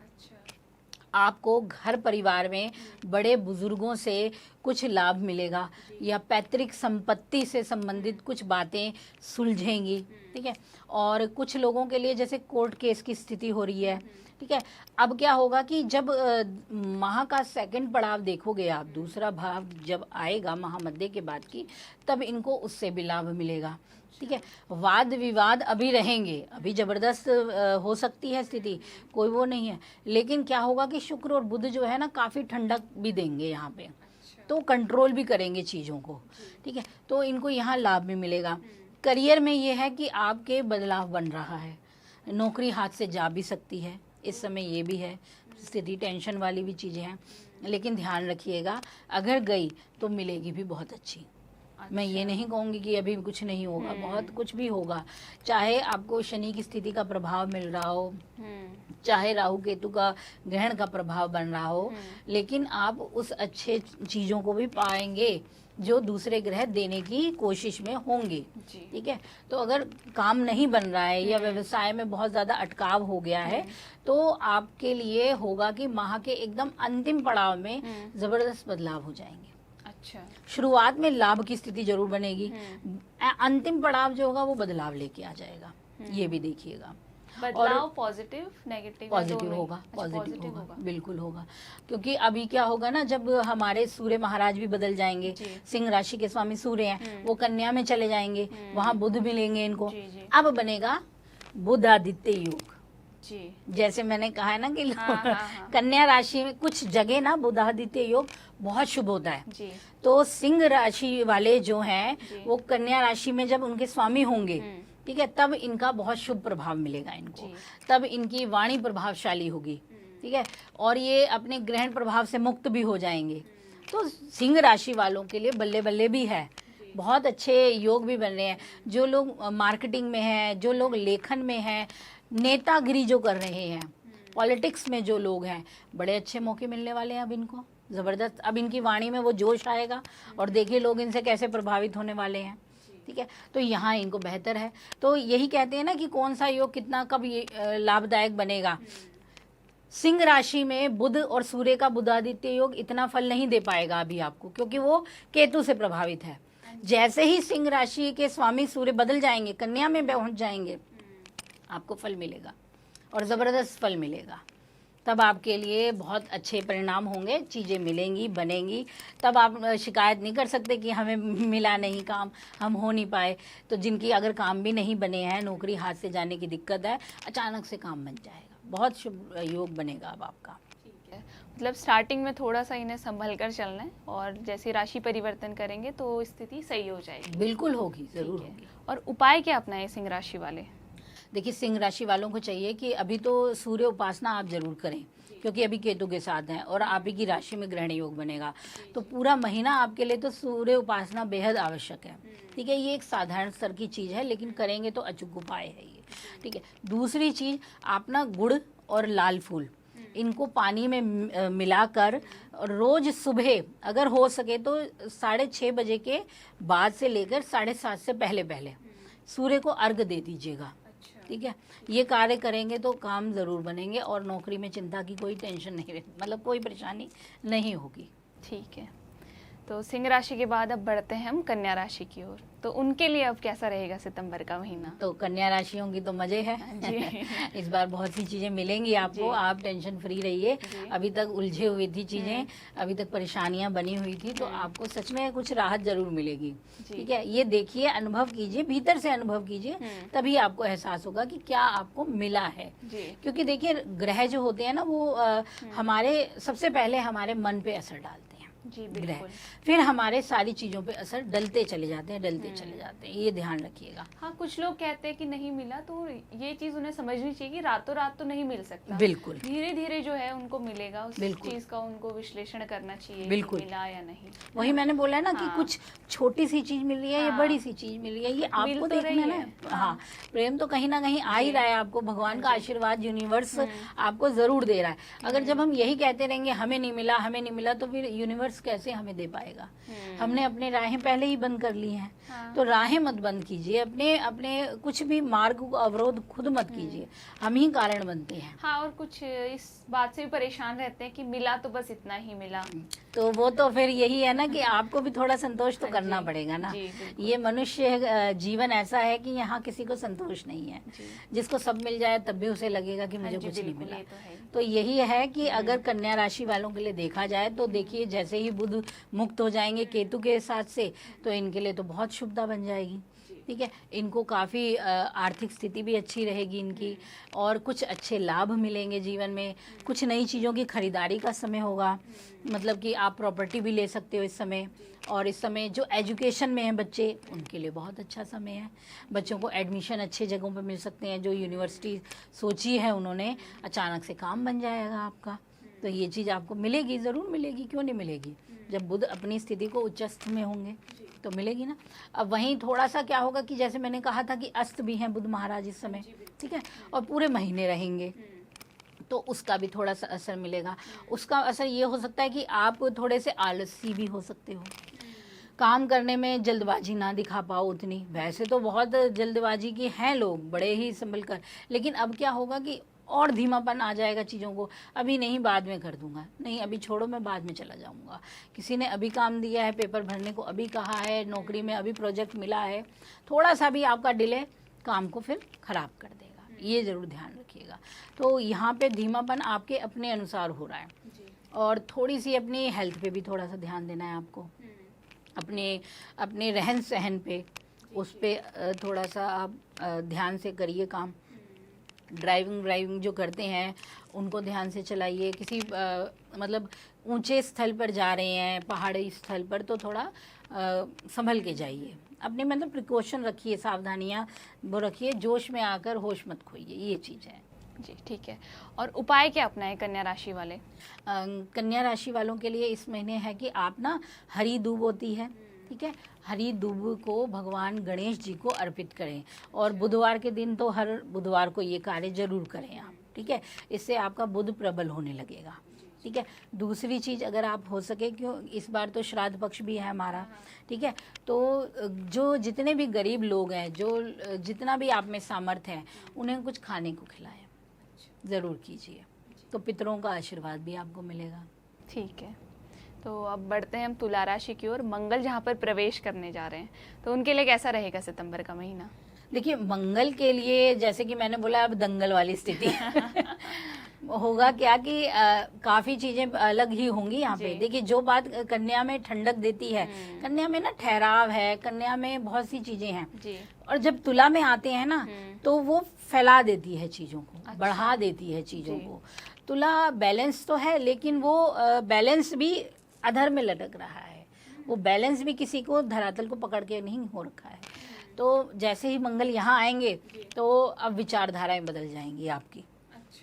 आपको घर परिवार में बड़े बुजुर्गों से कुछ लाभ मिलेगा या पैतृक संपत्ति से संबंधित कुछ बातें सुलझेंगी, ठीक है। और कुछ लोगों के लिए जैसे कोर्ट केस की स्थिति हो रही है, ठीक है। अब क्या होगा कि जब माह का सेकंड पड़ाव देखोगे आप, दूसरा भाव जब आएगा महामध्य के बाद की, तब इनको उससे भी लाभ मिलेगा, ठीक है। वाद विवाद अभी रहेंगे, अभी जबरदस्त हो सकती है स्थिति, कोई वो नहीं है, लेकिन क्या होगा कि शुक्र और बुध जो है ना काफ़ी ठंडक भी देंगे यहाँ पे, तो कंट्रोल भी करेंगे चीज़ों को, ठीक है। तो इनको यहाँ लाभ भी मिलेगा। करियर में ये है कि आपके बदलाव बन रहा है, नौकरी हाथ से जा भी सकती है इस समय, ये भी है स्थिति, टेंशन वाली भी चीज़ें हैं, लेकिन ध्यान रखिएगा अगर गई तो मिलेगी भी बहुत अच्छी। मैं ये नहीं कहूँगी कि अभी कुछ नहीं होगा, बहुत कुछ भी होगा, चाहे आपको शनि की स्थिति का प्रभाव मिल रहा हो, चाहे राहु केतु का ग्रहण का प्रभाव बन रहा हो, लेकिन आप उस अच्छे चीज़ों को भी पाएंगे जो दूसरे ग्रह देने की कोशिश में होंगे, ठीक है। तो अगर काम नहीं बन रहा है या व्यवसाय में बहुत ज़्यादा अटकाव हो गया है तो आपके लिए होगा कि माह के एकदम अंतिम पड़ाव में ज़बरदस्त बदलाव हो जाएंगे। अच्छा, शुरुआत में लाभ की स्थिति जरूर बनेगी, अंतिम पड़ाव जो होगा वो बदलाव लेके आ जाएगा, ये भी देखिएगा। बदलाव पॉजिटिव नेगेटिव पॉजिटिव होगा, पॉजिटिव होगा, बिल्कुल होगा, क्योंकि अभी क्या होगा ना, जब हमारे सूर्य महाराज भी बदल जाएंगे, सिंह राशि के स्वामी सूर्य हैं, वो कन्या में चले जाएंगे, वहाँ बुध मिलेंगे इनको, अब बनेगा बुध आदित्य योग। जैसे मैंने कहा है ना कि कन्या राशि में कुछ जगह ना बुधादित्य योग बहुत शुभ होता है, तो सिंह राशि वाले जो हैं वो कन्या राशि में जब उनके स्वामी होंगे, ठीक है, तब इनका बहुत शुभ प्रभाव मिलेगा इनको, तब इनकी वाणी प्रभावशाली होगी, ठीक है, और ये अपने ग्रहण प्रभाव से मुक्त भी हो जाएंगे। तो सिंह राशि वालों के लिए बल्ले बल्ले भी है, बहुत अच्छे योग भी बन रहे हैं। जो लोग मार्केटिंग में हैं, जो लोग लेखन में हैं, नेतागिरी जो कर रहे हैं, पॉलिटिक्स में जो लोग हैं, बड़े अच्छे मौके मिलने वाले हैं अब इनको, ज़बरदस्त। अब इनकी वाणी में वो जोश आएगा और देखिए लोग इनसे कैसे प्रभावित होने वाले हैं, ठीक है। तो यहाँ इनको बेहतर है, तो यही कहते हैं ना कि कौन सा योग कितना कब लाभदायक बनेगा। सिंह राशि में बुध और सूर्य का बुधादित्य योग इतना फल नहीं दे पाएगा अभी आपको, क्योंकि वो केतु से प्रभावित है। जैसे ही सिंह राशि के स्वामी सूर्य बदल जाएंगे, कन्या में पहुंच जाएंगे, आपको फल मिलेगा और ज़बरदस्त फल मिलेगा। तब आपके लिए बहुत अच्छे परिणाम होंगे, चीज़ें मिलेंगी, बनेंगी। तब आप शिकायत नहीं कर सकते कि हमें मिला नहीं काम, हम हो नहीं पाए। तो जिनकी अगर काम भी नहीं बने हैं, नौकरी हाथ से जाने की दिक्कत है, अचानक से काम बन जाएगा, बहुत शुभ योग बनेगा अब आपका। मतलब स्टार्टिंग में थोड़ा सा इन्हें संभल कर चलना है और जैसे राशि परिवर्तन करेंगे तो स्थिति सही हो जाएगी। बिल्कुल होगी, जरूर होगी। और उपाय क्या अपनाएं सिंह राशि वाले? देखिए, सिंह राशि वालों को चाहिए कि अभी तो सूर्य उपासना आप जरूर करें, क्योंकि अभी केतु के साथ हैं और आप ही की राशि में ग्रहण योग बनेगा। तो पूरा महीना आपके लिए तो सूर्य उपासना बेहद आवश्यक है। ठीक है, ये एक साधारण स्तर की चीज़ है, लेकिन करेंगे तो अचूक उपाय है ये। ठीक है, दूसरी चीज़, आप ना गुड़ और लाल फूल इनको पानी में मिलाकर रोज सुबह अगर हो सके तो 6:30 बजे के बाद से लेकर 7:30 से पहले पहले सूर्य को अर्घ दे दीजिएगा। ठीक है, ये कार्य करेंगे तो काम जरूर बनेंगे और नौकरी में चिंता की कोई टेंशन नहीं रहेगी, मतलब कोई परेशानी नहीं होगी। ठीक है, तो सिंह राशि के बाद अब बढ़ते हैं हम कन्या राशि की ओर। तो उनके लिए अब कैसा रहेगा सितंबर का महीना? तो कन्या राशियों की तो मजे है जी। इस बार बहुत सी चीजें मिलेंगी आपको, आप टेंशन फ्री रहिए। अभी तक उलझे हुई थी चीजें, अभी तक परेशानियां बनी हुई थी, तो आपको सच में कुछ राहत जरूर मिलेगी। ठीक है, ये देखिए, अनुभव कीजिए, भीतर से अनुभव कीजिए, तभी आपको एहसास होगा कि क्या आपको मिला है। क्योंकि देखिए, ग्रह जो होते हैं ना, वो हमारे सबसे पहले हमारे मन पे असर डालते हैं ग्रह, फिर हमारे सारी चीजों पे असर डलते चले जाते हैं, डलते चले जाते हैं, ये ध्यान रखिएगा। हाँ, कुछ लोग कहते हैं कि नहीं मिला, तो ये चीज उन्हें समझनी चाहिए कि रातों रात तो नहीं मिल सकता। बिल्कुल, धीरे धीरे जो है उनको मिलेगा, उस चीज का उनको विश्लेषण करना चाहिए, बिल्कुल मिला या नहीं। वही मैंने बोला ना कि कुछ छोटी सी चीज मिल रही है या बड़ी सी चीज मिल रही है, ये आपको देखना है ना। हाँ, प्रेम तो कहीं ना कहीं आ ही रहा है आपको, भगवान का आशीर्वाद यूनिवर्स आपको जरूर दे रहा है। अगर जब हम यही कहते रहेंगे हमें नहीं मिला, हमें नहीं मिला, तो फिर यूनिवर्स कैसे हमें दे पाएगा? हमने अपने राहें पहले ही बंद कर ली हैं। तो राहें मत बंद कीजिए, अपने कुछ भी मार्ग को अवरोध खुद मत कीजिए, हम ही कारण बनते हैं। हाँ, और कुछ इस बात से भी परेशान रहते हैं कि मिला तो बस इतना ही मिला, तो वो तो फिर यही है ना कि आपको भी थोड़ा संतोष तो करना पड़ेगा ना। ये मनुष्य जीवन ऐसा है कि यहाँ किसी को संतोष नहीं है। जिसको सब मिल जाए तब भी उसे लगेगा कि मुझे कुछ नहीं मिला। तो यही है कि अगर कन्या राशि वालों के लिए देखा जाए तो देखिए, जैसे ही बुध मुक्त हो जाएंगे केतु के साथ से, तो इनके लिए तो बहुत शुभता बन जाएगी। ठीक है, इनको काफ़ी आर्थिक स्थिति भी अच्छी रहेगी इनकी, और कुछ अच्छे लाभ मिलेंगे जीवन में। कुछ नई चीज़ों की खरीदारी का समय होगा, मतलब कि आप प्रॉपर्टी भी ले सकते हो इस समय। और इस समय जो एजुकेशन में हैं बच्चे, उनके लिए बहुत अच्छा समय है। बच्चों को एडमिशन अच्छे जगहों पर मिल सकते हैं, जो यूनिवर्सिटी सोची है उन्होंने, अचानक से काम बन जाएगा आपका। तो ये चीज़ आपको मिलेगी, ज़रूर मिलेगी, क्यों नहीं मिलेगी? जब बुध अपनी स्थिति को उच्चस्थ में होंगे तो मिलेगी ना। अब वहीं थोड़ा सा क्या होगा कि जैसे मैंने कहा था कि अस्त भी हैं बुध महाराज इस समय, ठीक है, और पूरे महीने रहेंगे, तो उसका भी थोड़ा सा असर मिलेगा। उसका असर ये हो सकता है कि आप थोड़े से आलसी भी हो सकते हो, काम करने में जल्दबाजी ना दिखा पाओ उतनी। वैसे तो बहुत जल्दबाजी की हैं लोग, बड़े ही संभल कर, लेकिन अब क्या होगा कि और धीमापन आ जाएगा चीज़ों को। अभी नहीं, बाद में कर दूंगा, नहीं अभी छोड़ो, मैं बाद में चला जाऊंगा। किसी ने अभी काम दिया है, पेपर भरने को अभी कहा है, नौकरी में अभी प्रोजेक्ट मिला है, थोड़ा सा भी आपका डिले काम को फिर खराब कर देगा, ये ज़रूर ध्यान रखिएगा। तो यहाँ पे धीमापन आपके अपने अनुसार हो रहा है, और थोड़ी सी अपनी हेल्थ पे भी थोड़ा सा ध्यान देना है आपको, अपने रहन सहन पे, उस पर थोड़ा सा आप ध्यान से करिए काम। ड्राइविंग जो करते हैं उनको ध्यान से चलाइए। किसी मतलब ऊंचे स्थल पर जा रहे हैं, पहाड़ी स्थल पर, तो थोड़ा संभल के जाइए, अपने मतलब प्रिकॉशन रखिए, सावधानियां वो रखिए, जोश में आकर होश मत खोइए, ये चीज़ है जी। ठीक है, और उपाय क्या अपनाएं कन्या राशि वाले? कन्या राशि वालों के लिए इस महीने है कि आप ना, हरी दूब होती है, ठीक है, हरी दूब को भगवान गणेश जी को अर्पित करें, और बुधवार के दिन तो हर बुधवार को ये कार्य जरूर करें आप। ठीक है, इससे आपका बुध प्रबल होने लगेगा। ठीक है, दूसरी चीज़, अगर आप हो सके, क्यों इस बार तो श्राद्ध पक्ष भी है हमारा, ठीक है, तो जो जितने भी गरीब लोग हैं, जो जितना भी आप में सामर्थ्य है, उन्हें कुछ खाने को खिलाएं, ज़रूर कीजिए, तो पितरों का आशीर्वाद भी आपको मिलेगा। ठीक है, तो अब बढ़ते हैं हम तुला राशि की ओर। मंगल जहाँ पर प्रवेश करने जा रहे हैं, तो उनके लिए कैसा रहेगा सितंबर का महीना? देखिए, मंगल के लिए जैसे कि मैंने बोला, अब दंगल वाली स्थिति होगा क्या कि काफी चीजें अलग ही होंगी यहाँ पे। देखिए जो बात कन्या में ठंडक देती है, कन्या में ना ठहराव है, कन्या में बहुत सी चीजें हैं जी। और जब तुला में आते हैं ना तो वो फैला देती है चीजों को, अच्छा। बढ़ा देती है चीजों को। तुला बैलेंस तो है लेकिन वो बैलेंस भी अधर में लटक रहा है, वो बैलेंस भी किसी को धरातल को पकड़ के नहीं हो रखा है। तो जैसे ही मंगल यहाँ आएंगे तो अब विचारधाराएं बदल जाएंगी आपकी।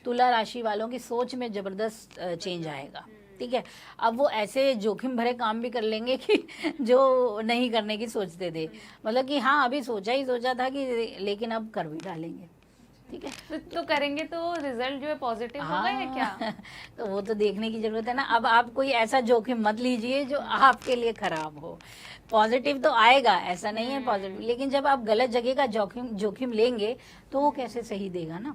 तुला राशि वालों की सोच में जबरदस्त चेंज आएगा, ठीक है। अब वो ऐसे जोखिम भरे काम भी कर लेंगे कि जो नहीं करने की सोचते थे, मतलब कि हाँ अभी सोचा था कि, लेकिन अब कर भी डालेंगे, ठीक है। तो करेंगे तो रिजल्ट जो है पॉजिटिव होगा या क्या? तो वो तो देखने की जरूरत है ना। अब आप कोई ऐसा जोखिम मत लीजिए जो आपके लिए खराब हो। पॉजिटिव तो आएगा, ऐसा नहीं है पॉजिटिव, लेकिन जब आप गलत जगह का जोखिम लेंगे तो वो कैसे सही देगा ना।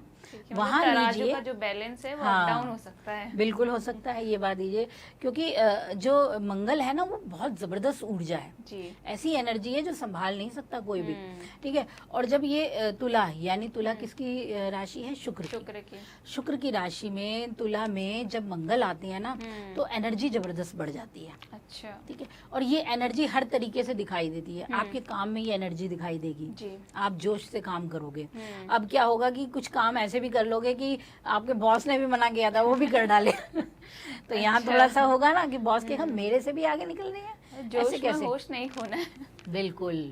वहाँ लीजिए, का जो बैलेंस है वो हाँ, डाउन हो सकता है, बिल्कुल हो सकता है, ये बात दीजिए। क्योंकि जो मंगल है ना वो बहुत जबरदस्त ऊर्जा है जी। ऐसी एनर्जी है जो संभाल नहीं सकता कोई भी, ठीक है। और जब ये तुला, यानी तुला किसकी राशि है? शुक्र की राशि में, तुला में जब मंगल आते हैं ना तो एनर्जी जबरदस्त बढ़ जाती है, अच्छा, ठीक है। और ये एनर्जी हर तरीके से दिखाई देती है, आपके काम में ये एनर्जी दिखाई देगी, आप जोश से काम करोगे। अब क्या होगा कि कुछ काम ऐसे भी कर लोगे कि आपके बॉस ने भी मना किया था वो भी कर डाले तो यहाँ थोड़ा सा होगा ना कि बॉस के हम मेरे से भी आगे निकल रहे हैं, जोश में होश नहीं खोना है। बिल्कुल,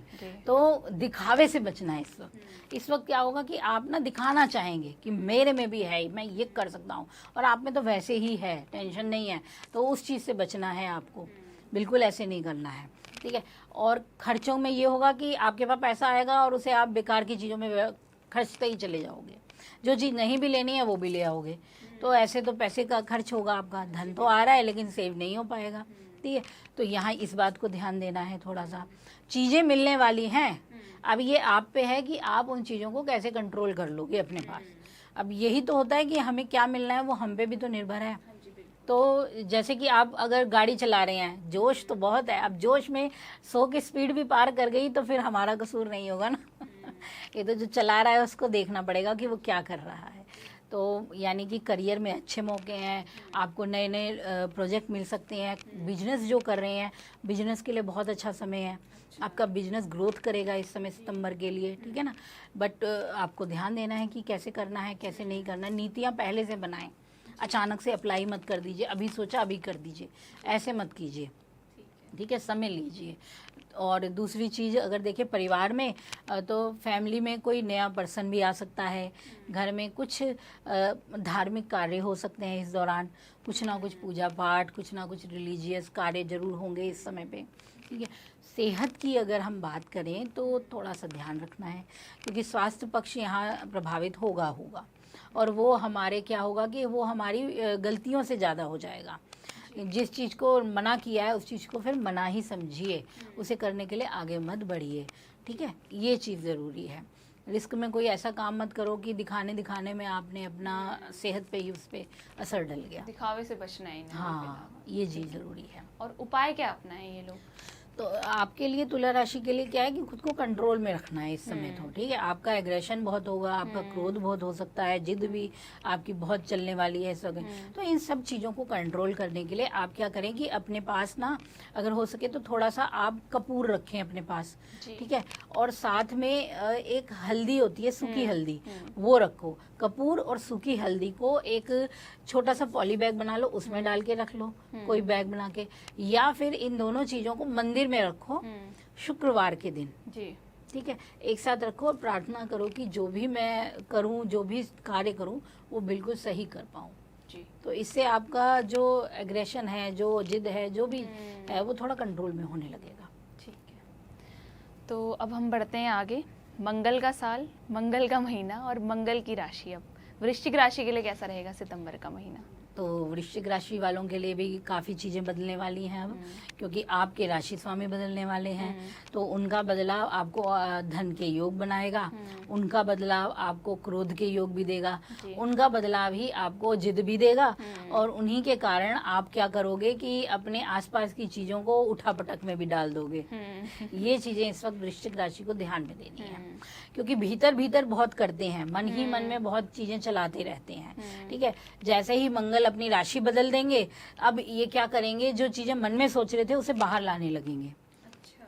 तो दिखावे से बचना है इस वक्त। इस वक्त क्या होगा कि आप ना दिखाना चाहेंगे कि मेरे में भी है, मैं ये कर सकता हूँ, और आप में तो वैसे ही है, टेंशन नहीं है, तो उस चीज से बचना है आपको, बिल्कुल ऐसे नहीं करना है, ठीक है। और खर्चों में ये होगा कि आपके पास पैसा आएगा और उसे आप बेकार की चीजों में खर्चते ही चले जाओगे, जो चीज नहीं भी लेनी है वो भी ले आओगे, तो ऐसे तो पैसे का खर्च होगा आपका। धन तो आ रहा है लेकिन सेव नहीं हो पाएगा, ठीक है। तो यहाँ इस बात को ध्यान देना है थोड़ा सा। चीजें मिलने वाली हैं, अब ये आप पे है कि आप उन चीजों को कैसे कंट्रोल कर लोगे अपने पास। अब यही तो होता है कि हमें क्या मिलना है वो हम पे भी तो निर्भर है। तो जैसे कि आप अगर गाड़ी चला रहे हैं, जोश तो बहुत है, अब जोश में 100 की स्पीड भी पार कर गई तो फिर हमारा कसूर नहीं होगा ना ये तो जो चला रहा है उसको देखना पड़ेगा कि वो क्या कर रहा है। तो यानी कि करियर में अच्छे मौके हैं, आपको नए नए प्रोजेक्ट मिल सकते हैं। बिजनेस जो कर रहे हैं, बिजनेस के लिए बहुत अच्छा समय है, आपका बिजनेस ग्रोथ करेगा इस समय सितंबर के लिए, ठीक है ना। बट आपको ध्यान देना है कि कैसे करना है कैसे नहीं करना। नीतियाँ पहले से बनाएं, अचानक से अप्लाई मत कर दीजिए, अभी सोचा अभी कर दीजिए, ऐसे मत कीजिए, ठीक है, समय लीजिए। और दूसरी चीज़ अगर देखिए परिवार में, तो फैमिली में कोई नया पर्सन भी आ सकता है, घर में कुछ धार्मिक कार्य हो सकते हैं इस दौरान, कुछ ना कुछ पूजा पाठ, कुछ ना कुछ रिलीजियस कार्य जरूर होंगे इस समय पे, ठीक है। सेहत की अगर हम बात करें तो थोड़ा सा ध्यान रखना है, क्योंकि स्वास्थ्य पक्ष यहाँ प्रभावित होगा और वो हमारे क्या होगा कि वो हमारी गलतियों से ज़्यादा हो जाएगा। जिस चीज़ को मना किया है उस चीज़ को फिर मना ही समझिए, उसे करने के लिए आगे मत बढ़िए, ठीक है, ये चीज़ ज़रूरी है। रिस्क में कोई ऐसा काम मत करो कि दिखाने में आपने अपना सेहत पे ही उस पर असर डल गया। दिखावे से बचना है। हाँ, ये चीज़ ज़रूरी है। और उपाय क्या अपना है ये लोग? तो आपके लिए तुला राशि के लिए क्या है कि खुद को कंट्रोल में रखना है इस समय, तो ठीक है। आपका एग्रेशन बहुत होगा, आपका क्रोध बहुत हो सकता है, जिद भी आपकी बहुत चलने वाली है इस वक्त। तो इन सब चीज़ों को कंट्रोल करने के लिए आप क्या करें कि अपने पास ना अगर हो सके तो थोड़ा सा आप कपूर रखें अपने पास, ठीक है। और साथ में एक हल्दी होती है, सूखी हल्दी, वो रखो। कपूर और सूखी हल्दी को एक छोटा सा पॉली बैग बना लो, उसमें डाल के रख लो, कोई बैग बना के, या फिर इन दोनों चीजों को मंदिर में रखो शुक्रवार के दिन जी, ठीक है, एक साथ रखो और प्रार्थना करो कि जो भी मैं करूं, जो भी कार्य करूं, वो बिल्कुल सही कर पाऊं जी। तो इससे आपका जो एग्रेशन है, जो जिद है, जो भी है, वो थोड़ा कंट्रोल में होने लगेगा। ठीक है, तो अब हम बढ़ते हैं आगे। मंगल का साल, मंगल का महीना और मंगल की राशि। अब वृश्चिक राशि के लिए कैसा रहेगा सितंबर का महीना? तो वृश्चिक राशि वालों के लिए भी काफ़ी चीज़ें बदलने वाली हैं अब, क्योंकि आपके राशि स्वामी बदलने वाले हैं। तो उनका बदलाव आपको धन के योग बनाएगा, उनका बदलाव आपको क्रोध के योग भी देगा, उनका बदलाव ही आपको जिद भी देगा, और उन्हीं के कारण आप क्या करोगे कि अपने आसपास की चीज़ों को उठापटक में भी डाल दोगे। ये चीज़ें इस वक्त वृश्चिक राशि को ध्यान में देनी है, क्योंकि भीतर भीतर बहुत करते हैं, मन ही मन में बहुत चीजें चलाते रहते हैं। ठीक है, जैसे ही मंगल अपनी राशि बदल देंगे, अब ये क्या करेंगे, जो चीजें मन में सोच रहे थे उसे बाहर लाने लगेंगे।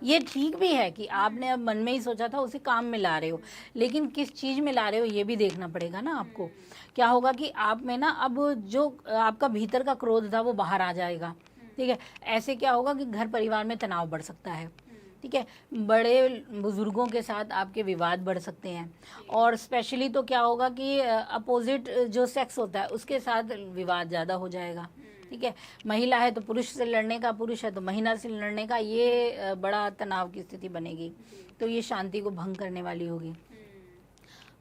ये ठीक भी है कि आपने अब मन में ही सोचा था उसे काम में ला रहे हो, लेकिन किस चीज में ला रहे हो ये भी देखना पड़ेगा ना आपको। क्या होगा कि आप में ना अब जो आपका भीतर का क्रोध था वो बाहर आ जाएगा। ठीक है, ऐसे क्या होगा कि घर परिवार में तनाव बढ़ सकता है। ठीक है, बड़े बुजुर्गों के साथ आपके विवाद बढ़ सकते हैं, और स्पेशली तो क्या होगा कि अपोजिट जो सेक्स होता है उसके साथ विवाद ज़्यादा हो जाएगा। ठीक है, महिला है तो पुरुष से लड़ने का, पुरुष है तो महिला से लड़ने का, ये बड़ा तनाव की स्थिति बनेगी, तो ये शांति को भंग करने वाली होगी।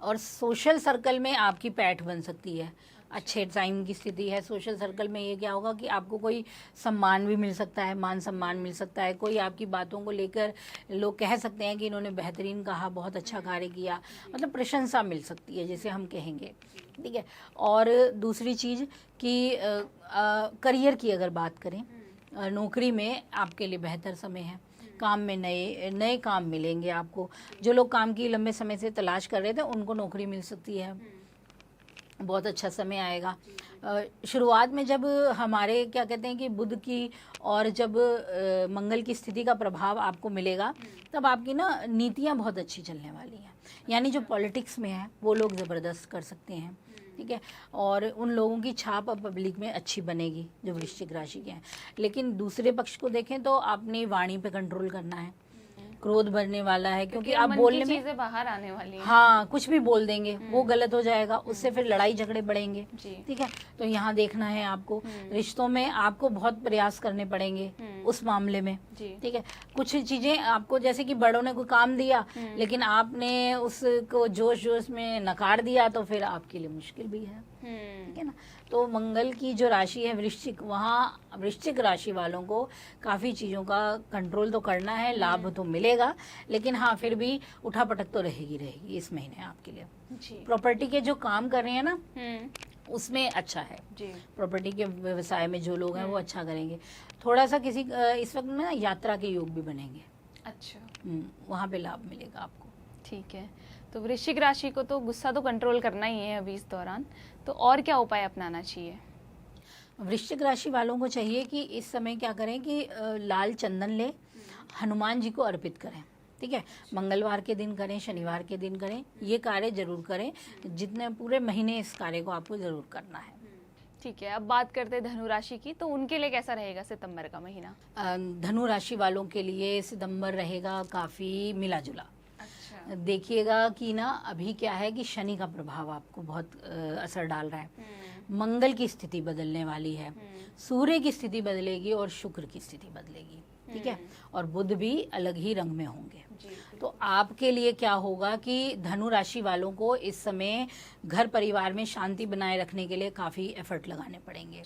और सोशल सर्कल में आपकी पैठ बन सकती है, अच्छे टाइम की स्थिति है। सोशल सर्कल में ये क्या होगा कि आपको कोई सम्मान भी मिल सकता है, मान सम्मान मिल सकता है, कोई आपकी बातों को लेकर लोग कह सकते हैं कि इन्होंने बेहतरीन कहा, बहुत अच्छा कार्य किया, मतलब प्रशंसा मिल सकती है जिसे हम कहेंगे। ठीक है, और दूसरी चीज़ कि करियर की अगर बात करें, नौकरी में आपके लिए बेहतर समय है, काम में नए नए काम मिलेंगे आपको। जो लोग काम की लंबे समय से तलाश कर रहे थे उनको नौकरी मिल सकती है, बहुत अच्छा समय आएगा। शुरुआत में जब हमारे क्या कहते हैं कि बुध की और जब मंगल की स्थिति का प्रभाव आपको मिलेगा, तब आपकी ना नीतियाँ बहुत अच्छी चलने वाली हैं, यानी जो पॉलिटिक्स में है वो लोग ज़बरदस्त कर सकते हैं। ठीक है, और उन लोगों की छाप अब पब्लिक में अच्छी बनेगी जो वृश्चिक राशि के हैं। लेकिन दूसरे पक्ष को देखें तो अपनी वाणी पे कंट्रोल करना है, क्रोध बढ़ने वाला है, क्योंकि आप बोलने में चीजें बाहर आने वाली हैं। हाँ, कुछ भी बोल देंगे वो गलत हो जाएगा, उससे फिर लड़ाई झगड़े बढ़ेंगे। ठीक है, तो यहाँ देखना है आपको, रिश्तों में आपको बहुत प्रयास करने पड़ेंगे उस मामले में। ठीक है, कुछ चीजें आपको, जैसे कि बड़ों ने कोई काम दिया लेकिन आपने उसको जोश जोश में नकार दिया, तो फिर आपके लिए मुश्किल भी है। ठीक है ना, तो मंगल की जो राशि है वृश्चिक, वहाँ वृश्चिक राशि वालों को काफ़ी चीज़ों का कंट्रोल तो करना है, लाभ तो मिलेगा, लेकिन हाँ फिर भी उठापटक तो रहेगी इस महीने आपके लिए। प्रॉपर्टी के जो काम कर रहे हैं ना उसमें अच्छा है जी। प्रॉपर्टी के व्यवसाय में जो लोग हैं वो अच्छा करेंगे। थोड़ा सा किसी इस वक्त में ना यात्रा के योग भी बनेंगे। अच्छा, वहाँ पे लाभ मिलेगा आपको। ठीक है, तो वृश्चिक राशि को तो गुस्सा तो कंट्रोल करना ही है अभी इस दौरान, तो और क्या उपाय अपनाना चाहिए? वृश्चिक राशि वालों को चाहिए कि इस समय क्या करें कि लाल चंदन ले हनुमान जी को अर्पित करें। ठीक है, मंगलवार के दिन करें, शनिवार के दिन करें, ये कार्य जरूर करें, जितने पूरे महीने इस कार्य को आपको जरूर करना है। ठीक है, अब बात करते हैं धनु राशि की, तो उनके लिए कैसा रहेगा सितंबर का महीना? धनु राशि वालों के लिए सितंबर रहेगा काफ़ी मिला जुला। देखिएगा कि ना अभी क्या है कि शनि का प्रभाव आपको बहुत असर डाल रहा है, मंगल की स्थिति बदलने वाली है, सूर्य की स्थिति बदलेगी और शुक्र की स्थिति बदलेगी। ठीक है, और बुध भी अलग ही रंग में होंगे। तो आपके लिए क्या होगा कि धनु राशि वालों को इस समय घर परिवार में शांति बनाए रखने के लिए काफ़ी एफर्ट लगाने पड़ेंगे।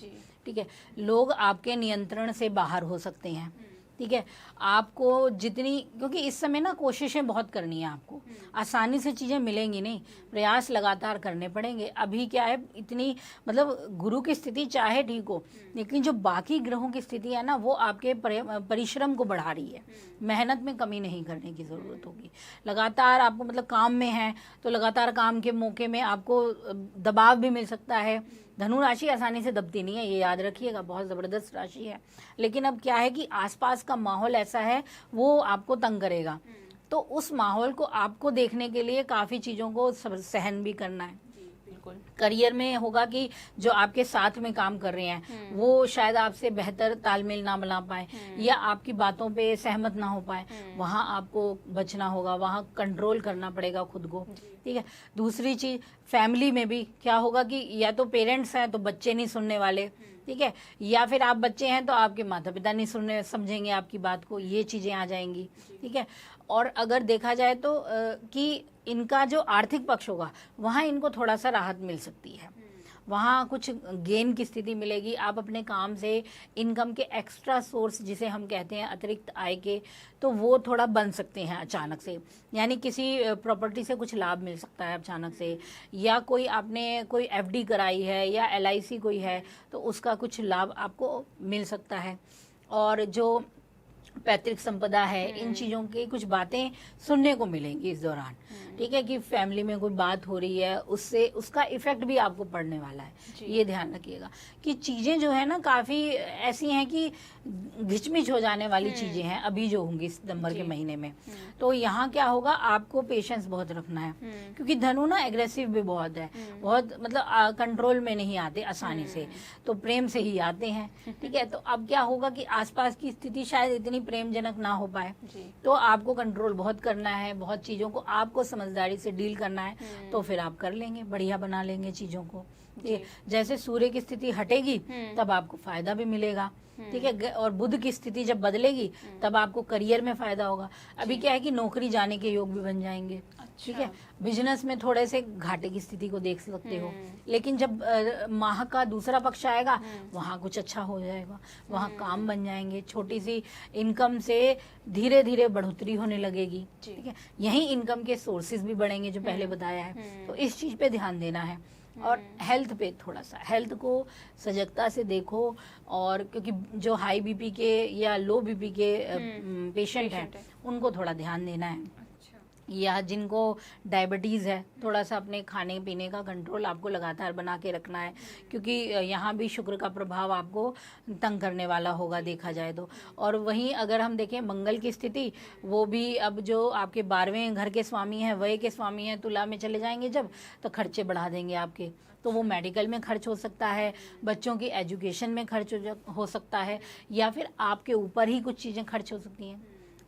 ठीक है, लोग आपके नियंत्रण से बाहर हो सकते हैं। ठीक है, आपको जितनी, क्योंकि इस समय ना कोशिशें बहुत करनी है आपको, आसानी से चीज़ें मिलेंगी नहीं, प्रयास लगातार करने पड़ेंगे। अभी क्या है, इतनी मतलब गुरु की स्थिति चाहे ठीक हो, लेकिन जो बाकी ग्रहों की स्थिति है ना वो आपके परिश्रम को बढ़ा रही है, मेहनत में कमी नहीं करने की ज़रूरत होगी। लगातार आपको मतलब काम में है तो लगातार काम के मौके में आपको दबाव भी मिल सकता है। धनु राशि आसानी से दबती नहीं है, ये याद रखिएगा, बहुत ज़बरदस्त राशि है। लेकिन अब क्या है कि आसपास का माहौल ऐसा है वो आपको तंग करेगा, तो उस माहौल को आपको देखने के लिए काफ़ी चीज़ों को सहन भी करना है। बिल्कुल, करियर में होगा कि जो आपके साथ में काम कर रहे हैं वो शायद आपसे बेहतर तालमेल ना बना पाए या आपकी बातों पे सहमत ना हो पाए, वहाँ आपको बचना होगा, वहाँ कंट्रोल करना पड़ेगा खुद को। ठीक है, दूसरी चीज़ फैमिली में भी क्या होगा कि या तो पेरेंट्स हैं तो बच्चे नहीं सुनने वाले, ठीक है, या फिर आप बच्चे हैं तो आपके माता पिता नहीं सुनने समझेंगे आपकी बात को, ये चीज़ें आ जाएंगी। ठीक है, और अगर देखा जाए तो कि इनका जो आर्थिक पक्ष होगा वहाँ इनको थोड़ा सा राहत मिल सकती है, वहाँ कुछ गेन की स्थिति मिलेगी। आप अपने काम से इनकम के एक्स्ट्रा सोर्स जिसे हम कहते हैं अतिरिक्त आय के, तो वो थोड़ा बन सकते हैं अचानक से, यानी किसी प्रॉपर्टी से कुछ लाभ मिल सकता है अचानक से, या कोई आपने कोई एफडी कराई है या एलआईसी कोई है तो उसका कुछ लाभ आपको मिल सकता है। और जो पैतृक संपदा है इन चीज़ों की कुछ बातें सुनने को मिलेंगी इस दौरान। ठीक है, कि फैमिली में कोई बात हो रही है, उससे उसका इफेक्ट भी आपको पड़ने वाला है। ये ध्यान रखिएगा कि चीजें जो है ना काफी ऐसी हैं कि घिचमिच हो जाने वाली चीजें हैं अभी जो होंगी सितंबर के महीने में। तो यहाँ क्या होगा, आपको पेशेंस बहुत रखना है, क्योंकि धनु ना एग्रेसिव भी बहुत है, बहुत मतलब कंट्रोल में नहीं आते आसानी से, तो प्रेम से ही आते हैं। ठीक है, तो अब क्या होगा कि आसपास की स्थिति शायद इतनी प्रेमजनक ना हो पाए, तो आपको कंट्रोल बहुत करना है, बहुत चीजों को आपको समझदारी से डील करना है, तो फिर आप कर लेंगे, बढ़िया बना लेंगे चीजों को। जैसे सूर्य की स्थिति हटेगी तब आपको फायदा भी मिलेगा। ठीक है, और बुध की स्थिति जब बदलेगी तब आपको करियर में फायदा होगा। अभी क्या है कि नौकरी जाने के योग भी बन जाएंगे। ठीक है, बिजनेस में थोड़े से घाटे की स्थिति को देख सकते हो, लेकिन जब माह का दूसरा पक्ष आएगा वहाँ कुछ अच्छा हो जाएगा, वहाँ काम बन जाएंगे, छोटी सी इनकम से धीरे धीरे बढ़ोतरी होने लगेगी। ठीक है, यही इनकम के सोर्सेज भी बढ़ेंगे जो पहले बताया है, तो इस चीज पे ध्यान देना है। और हेल्थ पे थोड़ा सा, हेल्थ को सजगता से देखो, और क्योंकि जो हाई बीपी के या लो बीपी के पेशेंट हैं उनको थोड़ा ध्यान देना है, या जिनको डायबिटीज़ है थोड़ा सा अपने खाने पीने का कंट्रोल आपको लगातार बना के रखना है, क्योंकि यहाँ भी शुक्र का प्रभाव आपको तंग करने वाला होगा देखा जाए तो। और वहीं अगर हम देखें मंगल की स्थिति, वो भी अब जो आपके 12वें घर के स्वामी हैं, व्यय के स्वामी हैं, तुला में चले जाएंगे जब, तो खर्चे बढ़ा देंगे आपके। तो वो मेडिकल में खर्च हो सकता है, बच्चों की एजुकेशन में खर्च हो सकता है, या फिर आपके ऊपर ही कुछ चीज़ें खर्च हो सकती हैं,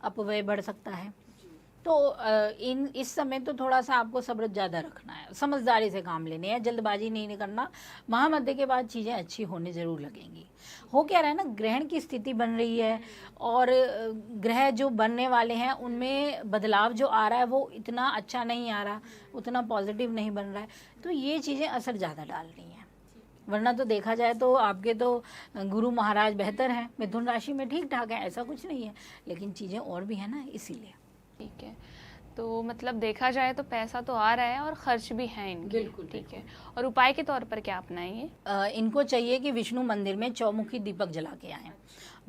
अपव्यय बढ़ सकता है। तो इस समय तो थोड़ा सा आपको सब्र ज़्यादा रखना है, समझदारी से काम लेने हैं, जल्दबाजी नहीं करना। महामध्य के बाद चीज़ें अच्छी होने ज़रूर लगेंगी। हो क्या रहा है ना, ग्रहण की स्थिति बन रही है, और ग्रह जो बनने वाले हैं उनमें बदलाव जो आ रहा है वो इतना अच्छा नहीं आ रहा, उतना पॉजिटिव नहीं बन रहा है, तो ये चीज़ें असर ज़्यादा डाल रही हैं। वरना तो देखा जाए तो आपके तो गुरु महाराज बेहतर हैं, मिथुन राशि में ठीक ठाक है, ऐसा कुछ नहीं है, लेकिन चीज़ें और भी है ना, इसीलिए। ठीक है, तो मतलब देखा जाए तो पैसा तो आ रहा है और खर्च भी है इनके। बिल्कुल ठीक है, और उपाय के तौर पर क्या अपनाएंगे? इनको चाहिए कि विष्णु मंदिर में चौमुखी दीपक जला के आए।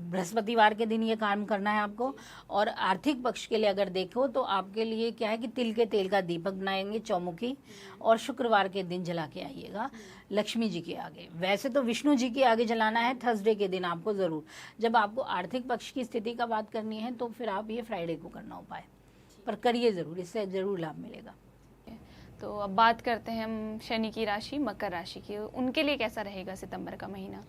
बृहस्पतिवार के दिन ये काम करना है आपको। और आर्थिक पक्ष के लिए अगर देखो तो आपके लिए क्या है कि तिल के तेल का दीपक बनाएंगे चौमुखी, और शुक्रवार के दिन जला के आइएगा लक्ष्मी जी के आगे। वैसे तो विष्णु जी के आगे जलाना है थर्सडे के दिन आपको ज़रूर। जब आपको आर्थिक पक्ष की स्थिति का बात करनी है तो फिर आप ये फ्राइडे को करना उपाय, पर करिए ज़रूर, इससे ज़रूर लाभ मिलेगा। तो अब बात करते हैं हम शनि की राशि मकर राशि की, उनके लिए कैसा रहेगा सितंबर का महीना?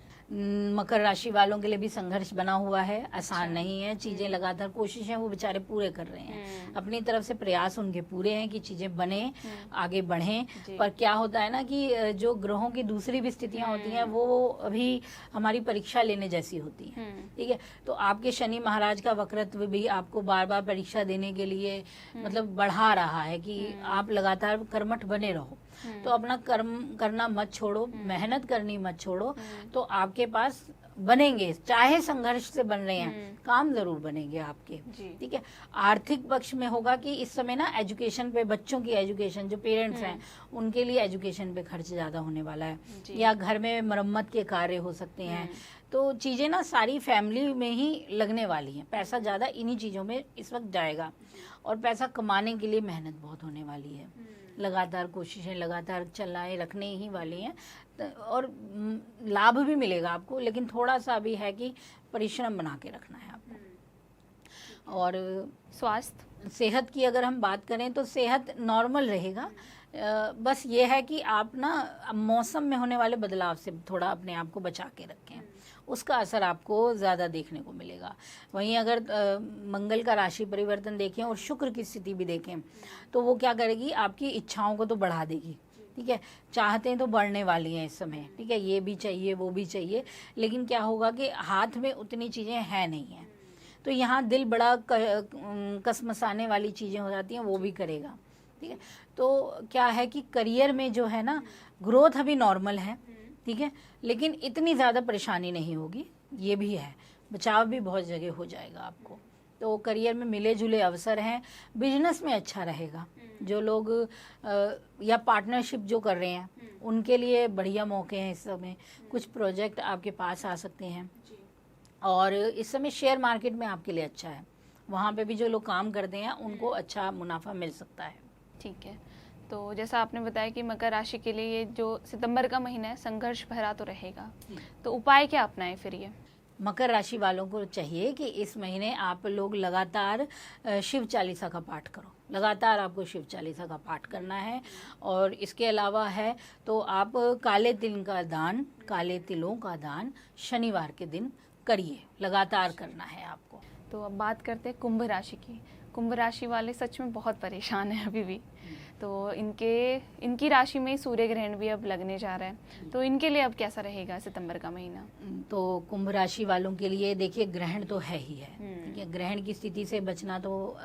मकर राशि वालों के लिए भी संघर्ष बना हुआ है, आसान नहीं है। चीजें लगातार कोशिशें वो बेचारे पूरे कर रहे हैं, अपनी तरफ से प्रयास उनके पूरे हैं कि चीजें बने, आगे बढ़ें। पर क्या होता है ना कि जो ग्रहों की दूसरी भी स्थितियां होती हैं वो अभी हमारी परीक्षा लेने जैसी होती हैं। ठीक है, तो आपके शनि महाराज का वक्रत्व भी आपको बार बार परीक्षा देने के लिए मतलब बढ़ा रहा है कि आप लगातार कर्मठ बने रहो। तो अपना कर्म करना मत छोड़ो, मेहनत करनी मत छोड़ो, तो आपके पास बनेंगे, चाहे संघर्ष से बन रहे हैं, काम जरूर बनेंगे आपके। ठीक है, आर्थिक पक्ष में होगा कि इस समय ना एजुकेशन पे, बच्चों की एजुकेशन, जो पेरेंट्स हैं उनके लिए एजुकेशन पे खर्च ज्यादा होने वाला है, या घर में मरम्मत के कार्य हो सकते हैं। तो चीजें ना सारी फैमिली में ही लगने वाली हैं, पैसा ज्यादा इन्हीं चीजों में इस वक्त जाएगा, और पैसा कमाने के लिए मेहनत बहुत होने वाली है, लगातार कोशिशें लगातार चलाए रखने ही वाली हैं, और लाभ भी मिलेगा आपको, लेकिन थोड़ा सा भी है कि परिश्रम बना के रखना है आपको। और स्वास्थ्य, सेहत की अगर हम बात करें तो सेहत नॉर्मल रहेगा, बस ये है कि आप ना मौसम में होने वाले बदलाव से थोड़ा अपने आप को बचा के रखें, उसका असर आपको ज़्यादा देखने को मिलेगा। वहीं अगर मंगल का राशि परिवर्तन देखें और शुक्र की स्थिति भी देखें तो वो क्या करेगी, आपकी इच्छाओं को तो बढ़ा देगी। ठीक है, चाहते हैं तो बढ़ने वाली हैं इस समय। ठीक है, ये भी चाहिए वो भी चाहिए, लेकिन क्या होगा कि हाथ में उतनी चीज़ें हैं नहीं हैं, तो यहाँ दिल बड़ा कसमसाने वाली चीज़ें हो जाती हैं, वो भी करेगा। ठीक है, तो क्या है कि करियर में जो है ना ग्रोथ अभी नॉर्मल है। ठीक है, लेकिन इतनी ज़्यादा परेशानी नहीं होगी, ये भी है, बचाव भी बहुत जगह हो जाएगा आपको। तो करियर में मिले जुले अवसर हैं, बिजनेस में अच्छा रहेगा। जो लोग या पार्टनरशिप जो कर रहे हैं उनके लिए बढ़िया मौके हैं इस समय, कुछ प्रोजेक्ट आपके पास आ सकते हैं। और इस समय शेयर मार्केट में आपके लिए अच्छा है, वहाँ पे भी जो लोग काम करते हैं उनको अच्छा मुनाफा मिल सकता है। ठीक है, तो जैसा आपने बताया कि मकर राशि के लिए ये जो सितंबर का महीना है संघर्ष भरा तो रहेगा, तो उपाय क्या अपनाएं फिर ये? मकर राशि वालों को चाहिए कि इस महीने आप लोग लगातार शिव चालीसा का पाठ करो, लगातार आपको शिव चालीसा का पाठ करना है। और इसके अलावा है तो आप काले तिलों का दान शनिवार के दिन करिए, लगातार करना है आपको। तो अब बात करते हैं कुंभ राशि की। कुंभ राशि वाले सच में बहुत परेशान हैं अभी भी, तो इनकी राशि में सूर्य ग्रहण भी अब लगने जा रहा है, तो इनके लिए अब कैसा रहेगा सितंबर का महीना? तो कुंभ राशि वालों के लिए देखिए ग्रहण तो है ही है, ठीक है, ग्रहण की स्थिति से बचना तो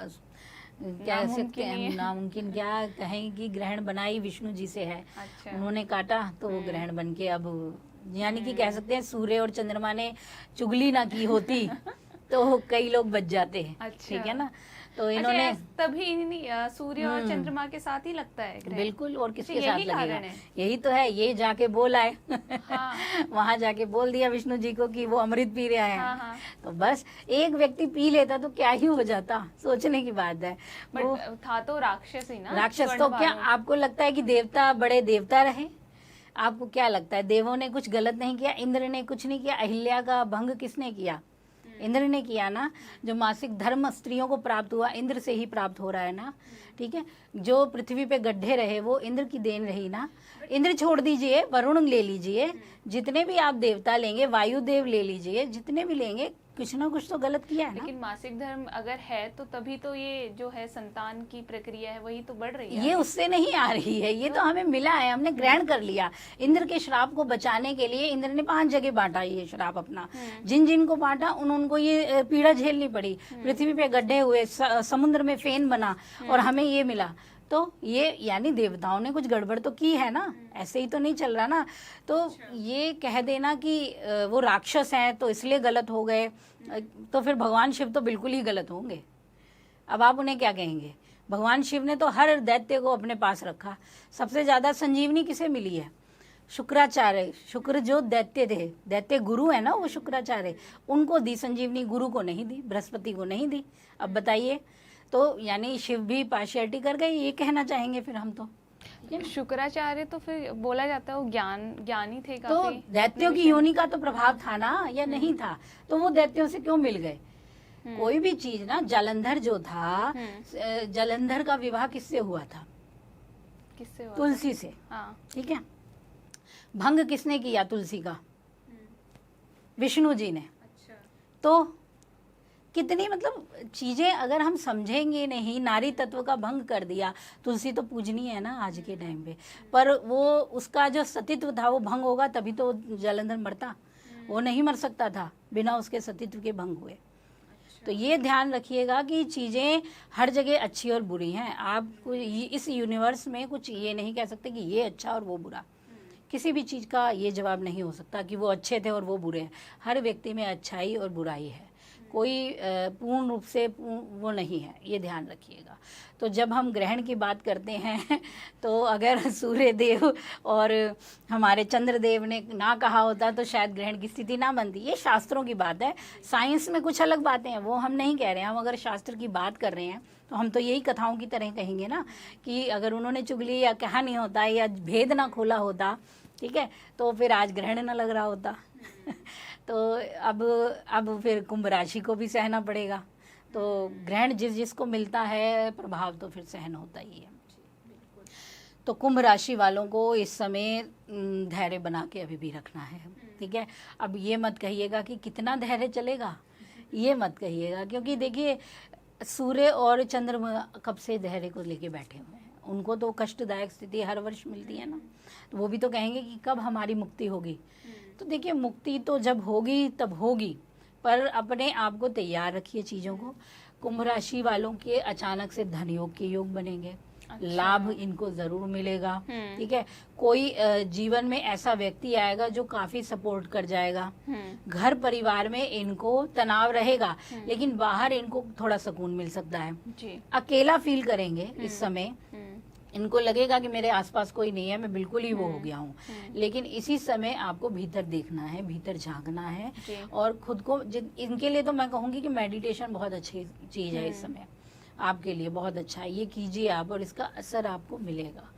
क्या सकते हैं, नामुमकिन क्या कहें कि ग्रहण बना ही विष्णु जी से है। अच्छा। उन्होंने काटा तो वो ग्रहण बन के अब यानी कि कह सकते हैं सूर्य और चंद्रमा ने चुगली ना की होती तो कई लोग बच जाते हैं। अच्छा। ठीक है ना, तो इन्होंने तभी सूर्य और चंद्रमा के साथ ही लगता है ग्रहण। बिल्कुल, और किसके साथ लगेगा? यही तो है, ये जाके बोल आए हाँ। वहां जाके बोल दिया विष्णु जी को कि वो अमृत पी रहा है। हाँ। तो बस एक व्यक्ति पी लेता तो क्या ही हो जाता, सोचने की बात है। वो था तो राक्षस ही ना, राक्षस। तो क्या आपको लगता है कि देवता बड़े देवता रहे? आपको क्या लगता है देवों ने कुछ गलत नहीं किया? इंद्र ने कुछ नहीं किया? अहिल्या का भंग किसने किया? इंद्र ने किया ना। जो मासिक धर्म स्त्रियों को प्राप्त हुआ इंद्र से ही प्राप्त हो रहा है ना, ठीक है। जो पृथ्वी पे गड्ढे रहे वो इंद्र की देन रही ना। इंद्र छोड़ दीजिए, वरुण ले लीजिए, जितने भी आप देवता लेंगे, वायुदेव ले लीजिए, जितने भी लेंगे कुछ ना कुछ तो गलत किया है ना। लेकिन मासिक धर्म अगर है तो तभी तो ये जो है संतान की प्रक्रिया है वही तो बढ़ रही है। ये उससे नहीं आ रही है, ये तो हमें मिला है, हमने ग्रहण कर लिया। इंद्र के श्राप को बचाने के लिए इंद्र ने 5 जगह बांटा ये श्राप अपना। जिन जिन को बांटा उनको ये पीड़ा झेलनी पड़ी। पृथ्वी पे गड्ढे हुए, समुद्र में फेन बना और हमें ये मिला। तो ये यानी देवताओं ने कुछ गड़बड़ तो की है ना, ऐसे ही तो नहीं चल रहा ना। तो ये कह देना कि वो राक्षस हैं तो इसलिए गलत हो गए, तो फिर भगवान शिव तो बिल्कुल ही गलत होंगे। अब आप उन्हें क्या कहेंगे? भगवान शिव ने तो हर दैत्य को अपने पास रखा। सबसे ज्यादा संजीवनी किसे मिली है? शुक्राचार्य। शुक्र जो दैत्य थे, दैत्य गुरु है ना वो शुक्राचार्य, उनको दी संजीवनी, गुरु को नहीं दी, बृहस्पति को नहीं दी। अब बताइए, तो यानी शिव भी पार्शियलिटी कर गए, ये कहना चाहेंगे फिर हम तो। शुक्राचार्य तो फिर बोला जाता है वो ज्ञानी थे काफी। तो दैत्यों की योनि का तो प्रभाव था ना, या नहीं था? तो वो दैत्यों से क्यों मिल गए? कोई भी चीज ना, जालंधर जो था, जालंधर का विवाह किससे हुआ था? किससे हुआ? तुलसी से। हाँ। ठीक है। भंग किसने किया तुलसी का? विष्णु जी ने। अच्छा। तो कितनी मतलब चीजें अगर हम समझेंगे नहीं, नारी तत्व का भंग कर दिया। तुलसी तो पूजनीय है ना आज के टाइम पे, पर वो उसका जो सतीत्व था वो भंग होगा तभी तो जालंधर मरता। वो नहीं मर सकता था बिना उसके सतीत्व के भंग हुए। तो ये ध्यान रखिएगा कि चीजें हर जगह अच्छी और बुरी हैं। आप इस यूनिवर्स में कुछ ये नहीं कह सकते कि ये अच्छा और वो बुरा। किसी भी चीज का ये जवाब नहीं हो सकता कि वो अच्छे थे और वो बुरे हैं। हर व्यक्ति में अच्छाई और बुराई है, कोई पूर्ण रूप से वो नहीं है, ये ध्यान रखिएगा। तो जब हम ग्रहण की बात करते हैं तो अगर सूर्य देव और हमारे चंद्र देव ने ना कहा होता तो शायद ग्रहण की स्थिति ना बनती। ये शास्त्रों की बात है, साइंस में कुछ अलग बातें हैं, वो हम नहीं कह रहे हैं। हम अगर शास्त्र की बात कर रहे हैं तो हम तो यही कथाओं की तरह कहेंगे ना कि अगर उन्होंने चुगली या कहा नहीं होता या भेद ना खोला होता, ठीक है, तो फिर आज ग्रहण ना लग रहा होता तो अब फिर कुंभ राशि को भी सहना पड़ेगा। तो ग्रहण जिसको मिलता है प्रभाव तो फिर सहन होता ही है। तो कुंभ राशि वालों को इस समय धैर्य बना के अभी भी रखना है, ठीक है। अब ये मत कहिएगा कि कितना धैर्य चलेगा, ये मत कहिएगा, क्योंकि देखिए सूर्य और चंद्रमा कब से धैर्य को लेके बैठे हुए हैं। उनको तो कष्टदायक स्थिति हर वर्ष मिलती है ना, तो वो भी तो कहेंगे कि कब हमारी मुक्ति होगी। तो देखिए मुक्ति तो जब होगी तब होगी, पर अपने आप को तैयार रखिए चीज़ों को। कुंभ राशि वालों के अचानक से धन योग के योग बनेंगे। अच्छा। लाभ इनको जरूर मिलेगा, ठीक है। कोई जीवन में ऐसा व्यक्ति आएगा जो काफी सपोर्ट कर जाएगा। घर परिवार में इनको तनाव रहेगा, लेकिन बाहर इनको थोड़ा सुकून मिल सकता है जी। अकेला फील करेंगे इस समय, इनको लगेगा कि मेरे आसपास कोई नहीं है, मैं बिल्कुल ही वो हो गया हूँ। लेकिन इसी समय आपको भीतर देखना है, भीतर झांकना है और खुद को इनके लिए तो मैं कहूँगी कि मेडिटेशन बहुत अच्छी चीज है इस समय। आपके लिए बहुत अच्छा है, ये कीजिए आप और इसका असर आपको मिलेगा,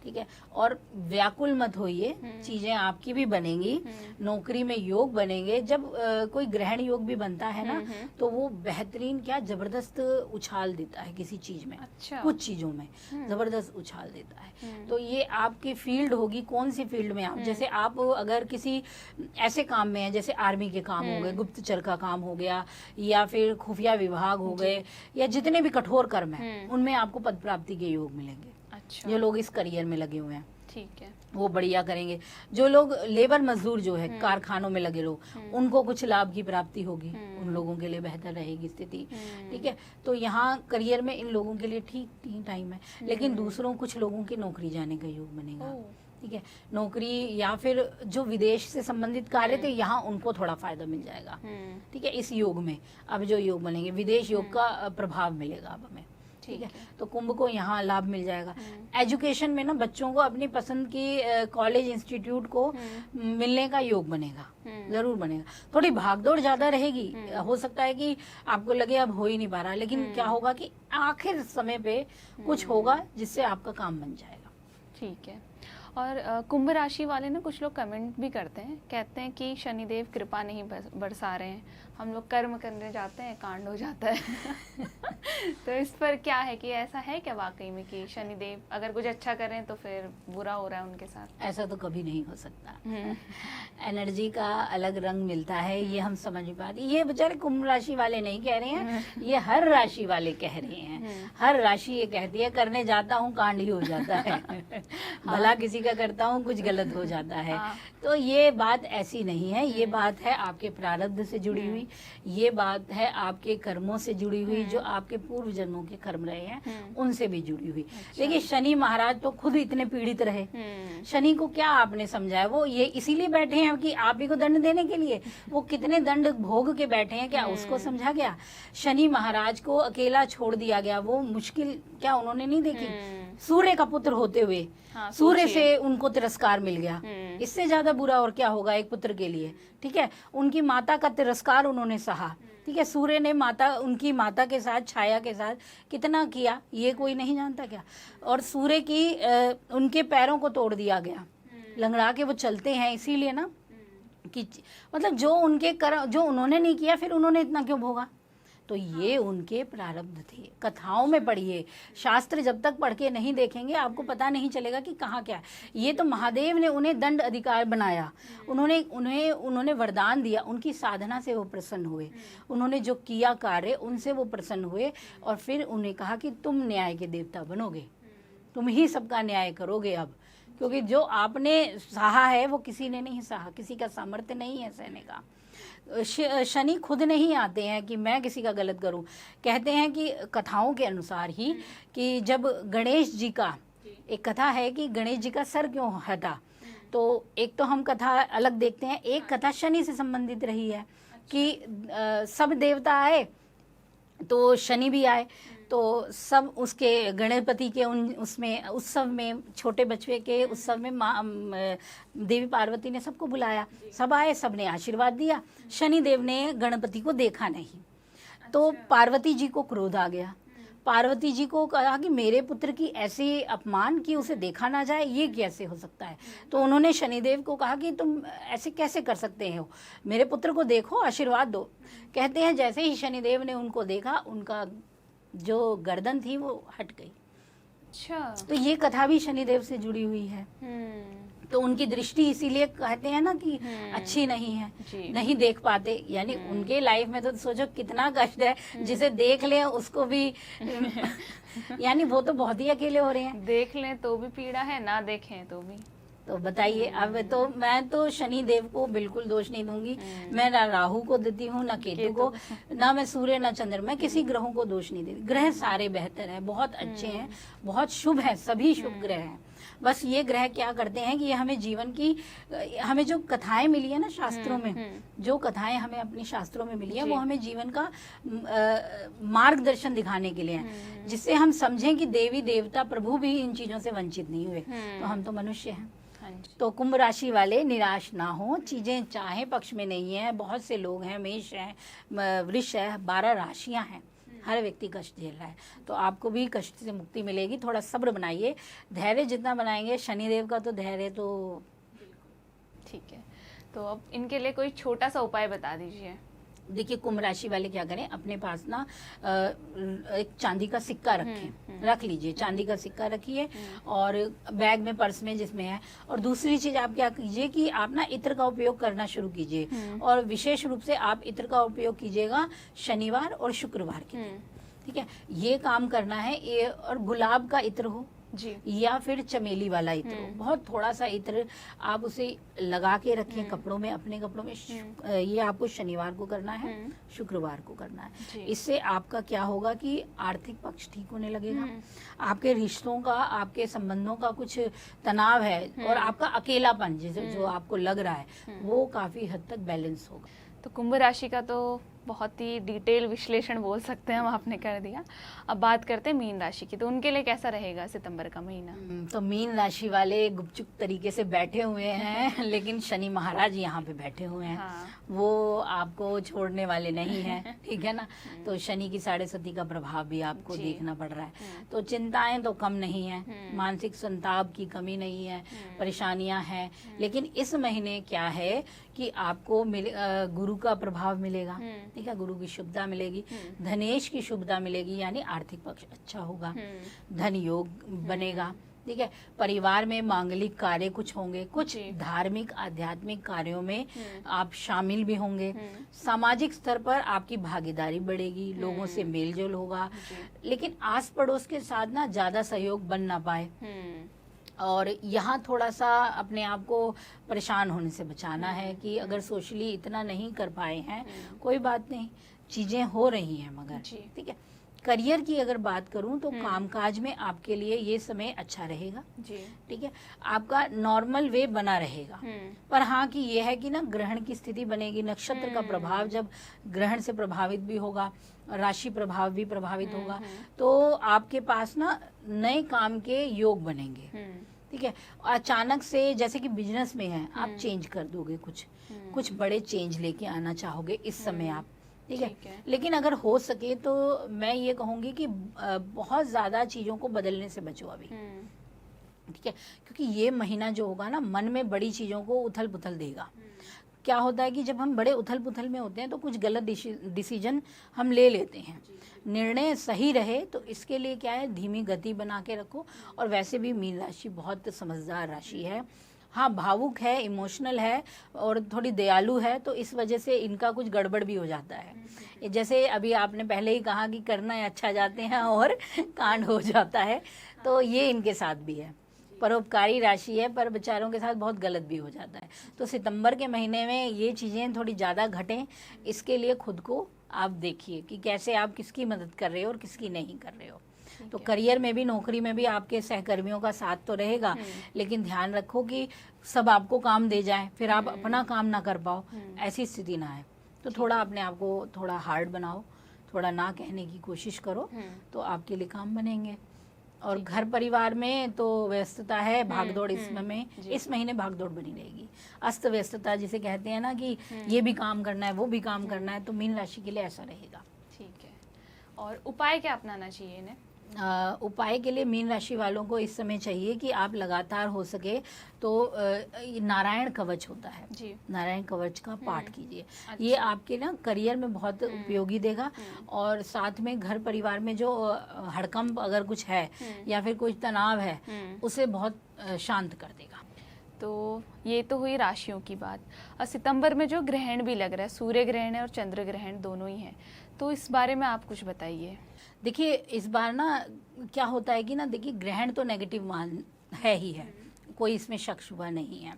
ठीक है। और व्याकुल मत होइए, चीजें आपकी भी बनेंगी, नौकरी में योग बनेंगे। जब कोई ग्रहण योग भी बनता है ना, तो वो बेहतरीन क्या जबरदस्त उछाल देता है किसी चीज में, अच्छा। कुछ चीजों में जबरदस्त उछाल देता है। तो ये आपकी फील्ड होगी, कौन सी फील्ड में आप, जैसे आप अगर किसी ऐसे काम में है, जैसे आर्मी के काम हो गए, गुप्तचर का काम हो गया, या फिर खुफिया विभाग हो गए, या जितने भी कठोर कर्म है उनमें आपको पद प्राप्ति के योग मिलेंगे। अच्छा। जो लोग इस करियर में लगे हुए हैं, ठीक है, वो बढ़िया करेंगे। जो लोग लेबर मजदूर जो है कारखानों में लगे लोग, उनको कुछ लाभ की प्राप्ति होगी, उन लोगों के लिए बेहतर रहेगी स्थिति, ठीक है। तो यहाँ करियर में इन लोगों के लिए ठीक टाइम है, लेकिन दूसरों कुछ लोगों की नौकरी जाने का योग बनेगा, ठीक है। नौकरी या फिर जो विदेश से संबंधित कार्य थे, यहाँ उनको थोड़ा फायदा मिल जाएगा, ठीक है। इस योग में अब जो योग बनेंगे, विदेश योग का प्रभाव मिलेगा अब हमें, ठीक है। तो कुंभ को यहाँ लाभ मिल जाएगा। एजुकेशन में ना बच्चों को अपनी पसंद की कॉलेज इंस्टीट्यूट को मिलने का योग बनेगा, जरूर बनेगा। थोड़ी भागदौड़ ज्यादा रहेगी, हो सकता है कि आपको लगे अब हो ही नहीं पा रहा, लेकिन क्या होगा कि आखिर समय पे कुछ होगा जिससे आपका काम बन जाएगा, ठीक है। और कुंभ राशि वाले ना कुछ लोग कमेंट भी करते हैं, कहते हैं कि शनिदेव कृपा नहीं बरसा रहे हैं, हम लोग कर्म करने जाते हैं कांड हो जाता है। तो इस पर क्या है कि ऐसा है क्या वाकई में कि शनिदेव अगर कुछ अच्छा करें तो फिर बुरा हो रहा है उनके साथ? ऐसा तो कभी नहीं हो सकता। एनर्जी का अलग रंग मिलता है, ये हम समझ पाते। ये बेचारे कुंभ राशि वाले नहीं कह रहे हैं, ये हर राशि वाले कह रहे हैं। हर राशि ये कहती है करने जाता हूँ कांड ही हो जाता है। भला किसी का करता हूँ कुछ गलत हो जाता है। तो ये बात ऐसी नहीं है, ये बात है आपके प्रारब्ध से जुड़ी हुई, ये बात है आपके कर्मों से जुड़ी हुई, जो आपके पूर्व जन्मों के कर्म रहे हैं उनसे भी जुड़ी हुई। देखिए शनि महाराज तो खुद इतने पीड़ित रहे, शनि को क्या आपने समझाया? वो ये इसीलिए बैठे हैं कि आप ही को दंड देने के लिए। वो कितने दंड भोग के बैठे हैं, क्या उसको समझा गया? शनि महाराज को अकेला छोड़ दिया गया, वो मुश्किल क्या उन्होंने नहीं देखी? सूर्य का पुत्र होते हुए सूर्य से उनको तिरस्कार मिल गया, इससे ज्यादा बुरा और क्या होगा एक पुत्र के लिए, ठीक है। उनकी माता का तिरस्कार उन्होंने सहा, ठीक है। सूर्य ने उनकी माता के साथ, छाया के साथ कितना किया ये कोई नहीं जानता क्या? और सूर्य की उनके पैरों को तोड़ दिया गया, लंगड़ा के वो चलते हैं, इसीलिए ना कि मतलब जो उनके जो उन्होंने नहीं किया फिर उन्होंने इतना क्यों भोगा? तो ये उनके प्रारब्ध थे। कथाओं में पढ़िए, शास्त्र जब तक पढ़ के नहीं देखेंगे आपको पता नहीं चलेगा कि कहाँ क्या है। ये तो महादेव ने उन्हें दंड अधिकार बनाया, उन्होंने वरदान दिया, उनकी साधना से वो प्रसन्न हुए, उन्होंने जो किया कार्य उनसे वो प्रसन्न हुए, और फिर उन्हें कहा कि तुम न्याय के देवता बनोगे, तुम ही सबका न्याय करोगे अब, क्योंकि जो आपने सहा है वो किसी ने नहीं सहा, किसी का सामर्थ्य नहीं है सहने का। शनि खुद नहीं आते हैं कि मैं किसी का गलत करूं। कहते हैं कि कथाओं के अनुसार ही कि जब गणेश जी का, एक कथा है कि गणेश जी का सर क्यों हटा, तो एक तो हम कथा अलग देखते हैं, एक कथा शनि से संबंधित रही है कि सब देवता आए तो शनि भी आए, तो सब उसके गणपति के उसमें उत्सव में, छोटे बच्चे के उत्सव में देवी पार्वती ने सबको बुलाया, सब आए, सबने आशीर्वाद दिया। शनि देव ने गणपति को देखा नहीं, तो पार्वती जी को क्रोध आ गया। पार्वती जी को कहा कि मेरे पुत्र की ऐसे अपमान कि उसे देखा ना जाए, ये कैसे हो सकता है? तो उन्होंने शनिदेव को कहा कि तुम ऐसे कैसे कर सकते हो, मेरे पुत्र को देखो, आशीर्वाद दो। कहते हैं जैसे ही शनिदेव ने उनको देखा, उनका जो गर्दन थी वो हट गई। अच्छा, तो ये कथा भी शनिदेव से जुड़ी हुई है। तो उनकी दृष्टि इसीलिए कहते हैं ना कि अच्छी नहीं है, नहीं देख पाते। यानी उनके लाइफ में तो सोचो कितना कष्ट है, जिसे देख ले उसको भी यानी वो तो बहुत ही अकेले हो रहे हैं। देख लें तो भी पीड़ा है, ना देखें तो भी। तो बताइए, अब तो मैं तो शनि देव को बिल्कुल दोष नहीं दूंगी, मैं ना राहु को देती हूँ, ना केतु को, ना मैं सूर्य, ना चंद्र, मैं किसी ग्रहों को दोष नहीं देती। ग्रह सारे बेहतर हैं, बहुत अच्छे हैं, बहुत शुभ हैं, सभी शुभ ग्रह हैं। बस ये ग्रह क्या करते हैं कि ये हमें जीवन की, हमें जो कथाएं मिली है ना शास्त्रों में, जो कथाएं हमें अपने शास्त्रों में मिली है, वो हमें जीवन का मार्गदर्शन दिखाने के लिए है, जिससे हम समझें कि देवी देवता प्रभु भी इन चीजों से वंचित नहीं हुए, तो हम तो मनुष्य हैं। तो कुंभ राशि वाले निराश ना हो, चीजें चाहे पक्ष में नहीं है। बहुत से लोग हैं, मेष है, वृष है, 12 राशियां हैं, हर व्यक्ति कष्ट झेल रहा है, तो आपको भी कष्ट से मुक्ति मिलेगी। थोड़ा सब्र बनाइए, धैर्य जितना बनाएंगे, शनिदेव का तो धैर्य तो। ठीक है, तो अब इनके लिए कोई छोटा सा उपाय बता दीजिए। देखिए, कुंभ राशि वाले क्या करें, अपने पास ना एक चांदी का सिक्का रखें, रख लीजिए, चांदी का सिक्का रखिए और बैग में, पर्स में, जिसमें है। और दूसरी चीज आप क्या कीजिए कि आप ना इत्र का उपयोग करना शुरू कीजिए, और विशेष रूप से आप इत्र का उपयोग कीजिएगा शनिवार और शुक्रवार के दिन, ठीक है, ये काम करना है। ये और गुलाब का इत्र हो जी, या फिर चमेली वाला इत्र हो, बहुत थोड़ा सा इत्र आप उसे लगा के रखें कपड़ों में, अपने कपड़ों में। ये आपको शनिवार को करना है, शुक्रवार को करना है। इससे आपका क्या होगा कि आर्थिक पक्ष ठीक होने लगेगा, आपके रिश्तों का, आपके संबंधों का कुछ तनाव है और आपका अकेलापन जो आपको लग रहा है वो काफी हद तक बैलेंस होगा। तो कुंभ राशि का तो बहुत ही डिटेल विश्लेषण बोल सकते हैं हम, आपने कर दिया। अब बात करते हैं मीन राशि की, तो उनके लिए कैसा रहेगा सितंबर का महीना? तो मीन राशि वाले गुपचुप तरीके से बैठे हुए हैं, लेकिन शनि महाराज यहाँ पे बैठे हुए हैं। हाँ। वो आपको छोड़ने वाले नहीं हैं, ठीक है ना। तो शनि की 7.5 का प्रभाव भी आपको देखना पड़ रहा है। तो चिंताएं तो कम नहीं है, मानसिक संताप की कमी नहीं है, परेशानियां हैं, लेकिन इस महीने क्या है कि आपको गुरु का प्रभाव मिलेगा, ठीक है, गुरु की शुभता मिलेगी, धनेश की शुभता मिलेगी, यानी आर्थिक पक्ष अच्छा होगा, धन योग बनेगा, ठीक है। परिवार में मांगलिक कार्य कुछ होंगे, कुछ धार्मिक आध्यात्मिक कार्यों में आप शामिल भी होंगे। सामाजिक स्तर पर आपकी भागीदारी बढ़ेगी, लोगों से मेलजोल होगा, लेकिन आस पड़ोस के साथ ना ज्यादा सहयोग बन ना पाए, और यहाँ थोड़ा सा अपने आप को परेशान होने से बचाना है कि अगर सोशली इतना नहीं कर पाए हैं, कोई बात नहीं, चीजें हो रही हैं, मगर ठीक है। करियर की अगर बात करूं तो कामकाज में आपके लिए ये समय अच्छा रहेगा, ठीक है, आपका नॉर्मल वे बना रहेगा। पर हाँ कि ये है कि ना ग्रहण की स्थिति बनेगी, नक्षत्र का प्रभाव जब ग्रहण से प्रभावित भी होगा, राशि प्रभाव भी प्रभावित होगा, तो आपके पास ना नए काम के योग बनेंगे, ठीक है। अचानक से जैसे कि बिजनेस में है, आप चेंज कर दोगे, कुछ बड़े चेंज लेके आना चाहोगे इस समय आप, ठीक है। लेकिन अगर हो सके तो मैं ये कहूंगी कि बहुत ज्यादा चीजों को बदलने से बचो अभी, ठीक है, क्योंकि ये महीना जो होगा ना मन में बड़ी चीजों को उथल पुथल देगा। क्या होता है कि जब हम बड़े उथल पुथल में होते हैं तो कुछ गलत डिसीजन हम ले लेते हैं, निर्णय सही रहे तो इसके लिए क्या है, धीमी गति बना के रखो। और वैसे भी मीन राशि बहुत समझदार राशि है, हाँ भावुक है, इमोशनल है और थोड़ी दयालु है, तो इस वजह से इनका कुछ गड़बड़ भी हो जाता है। जैसे अभी आपने पहले ही कहा कि करना अच्छा जाते हैं और कांड हो जाता है, तो ये इनके साथ भी है। परोपकारी राशि है, पर बेचारों के साथ बहुत गलत भी हो जाता है। तो सितंबर के महीने में ये चीज़ें थोड़ी ज़्यादा घटें, इसके लिए खुद को आप देखिए कि कैसे आप किसकी मदद कर रहे हो और किसकी नहीं कर रहे हो। तो करियर में भी, नौकरी में भी आपके सहकर्मियों का साथ तो रहेगा, लेकिन ध्यान रखो कि सब आपको काम दे जाए, फिर आप अपना काम ना कर पाओ, ऐसी स्थिति ना है। तो थोड़ा अपने आप को थोड़ा हार्ड बनाओ, थोड़ा ना कहने की कोशिश करो, तो आपके लिए काम बनेंगे। और घर परिवार में तो व्यस्तता है, भागदौड़ इस महीने भागदौड़ बनी रहेगी, अस्त व्यस्तता जिसे कहते हैं ना कि ये भी काम करना है, वो भी काम करना है, तो मीन राशि के लिए ऐसा रहेगा। ठीक है, और उपाय क्या अपनाना चाहिए इन्हें? उपाय के लिए मीन राशि वालों को इस समय चाहिए कि आप लगातार हो सके तो नारायण कवच होता है जी, नारायण कवच का पाठ कीजिए। अच्छा। ये आपके ना करियर में बहुत उपयोगी देगा, और साथ में घर परिवार में जो हड़कंप अगर कुछ है या फिर कुछ तनाव है उसे बहुत शांत कर देगा। तो ये तो हुई राशियों की बात। और सितंबर में जो ग्रहण भी लग रहा है, सूर्य ग्रहण है और चंद्र ग्रहण दोनों ही हैं, तो इस बारे में आप कुछ बताइए। देखिए इस बार ना क्या होता है कि ना, देखिए ग्रहण तो नेगेटिव मान है ही है, कोई इसमें शक शुबा नहीं है।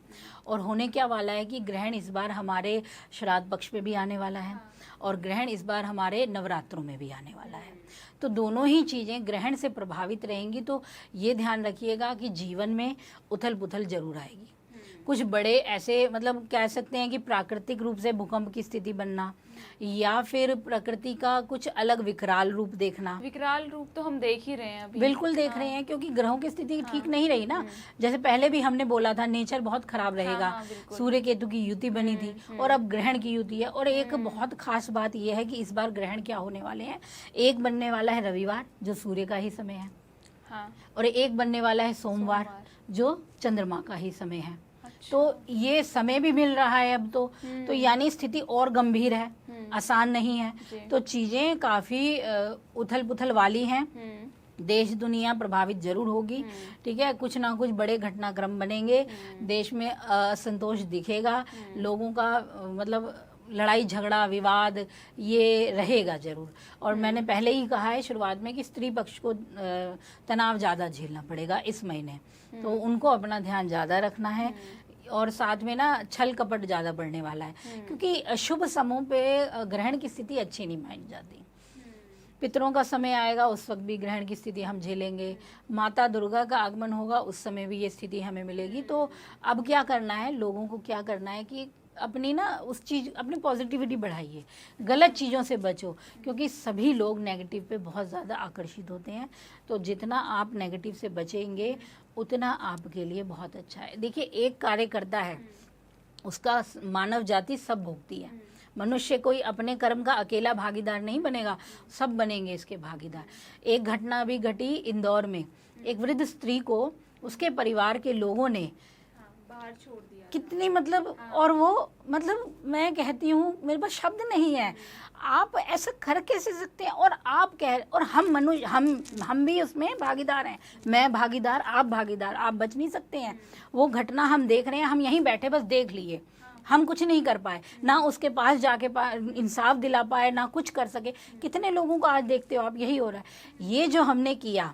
और होने क्या वाला है कि ग्रहण इस बार हमारे श्राद्ध पक्ष में भी आने वाला है, और ग्रहण इस बार हमारे नवरात्रों में भी आने वाला है। तो दोनों ही चीज़ें ग्रहण से प्रभावित रहेंगी। तो ये ध्यान रखिएगा कि जीवन में उथल पुथल जरूर आएगी। कुछ बड़े ऐसे मतलब कह सकते हैं कि प्राकृतिक रूप से भूकंप की स्थिति बनना, या फिर प्रकृति का कुछ अलग विकराल रूप देखना। विकराल रूप तो हम देख ही रहे हैं अभी। बिल्कुल देख रहे हैं, क्योंकि ग्रहों की स्थिति ठीक नहीं रही ना। जैसे पहले भी हमने बोला था नेचर बहुत खराब रहेगा, सूर्य केतु की युति बनी थी और अब ग्रहण की युति है। और एक बहुत खास बात यह है कि इस बार ग्रहण क्या होने वाले हैं, एक बनने वाला है रविवार जो सूर्य का ही समय है, और एक बनने वाला है सोमवार जो चंद्रमा का ही समय है। तो ये समय भी मिल रहा है अब तो यानी स्थिति और गंभीर है, आसान नहीं है। तो चीजें काफी उथल पुथल वाली हैं, देश दुनिया प्रभावित जरूर होगी, ठीक है। कुछ ना कुछ बड़े घटनाक्रम बनेंगे, देश में असंतोष दिखेगा, लोगों का मतलब लड़ाई झगड़ा विवाद ये रहेगा जरूर। और मैंने पहले ही कहा है शुरुआत में कि स्त्री पक्ष को तनाव ज़्यादा झेलना पड़ेगा इस महीने, तो उनको अपना ध्यान ज़्यादा रखना है। और साथ में ना छल कपट ज़्यादा बढ़ने वाला है, क्योंकि शुभ समूह पे ग्रहण की स्थिति अच्छी नहीं मानी जाती। पितरों का समय आएगा, उस वक्त भी ग्रहण की स्थिति हम झेलेंगे। माता दुर्गा का आगमन होगा, उस समय भी ये स्थिति हमें मिलेगी। तो अब क्या करना है, लोगों को क्या करना है कि अपनी ना उस चीज अपनी पॉजिटिविटी बढ़ाइए, गलत चीज़ों से बचो, क्योंकि सभी लोग नेगेटिव पे बहुत ज़्यादा आकर्षित होते हैं। तो जितना आप नेगेटिव से बचेंगे उतना आपके लिए बहुत अच्छा है। देखिए, एक कार्य करता है उसका मानव जाति सब भोगती है। मनुष्य कोई अपने कर्म का अकेला भागीदार नहीं बनेगा, सब बनेंगे इसके भागीदार। एक घटना भी घटी इंदौर में, एक वृद्ध स्त्री को उसके परिवार के लोगों ने बाहर छोड़ दिया, कितनी मतलब, और वो मतलब मैं कहती हूँ मेरे पास शब्द नहीं है, आप ऐसा कर कैसे सकते हैं। और आप कह, और हम मनुष्य, हम भी उसमें भागीदार हैं, मैं भागीदार, आप भागीदार, आप बच नहीं सकते हैं। वो घटना हम देख रहे हैं, हम यहीं बैठे बस देख लिए, हम कुछ नहीं कर पाए, ना उसके पास जाके इंसाफ दिला पाए, ना कुछ कर सके। कितने लोगों को आज देखते हो आप, यही हो रहा है। ये जो हमने किया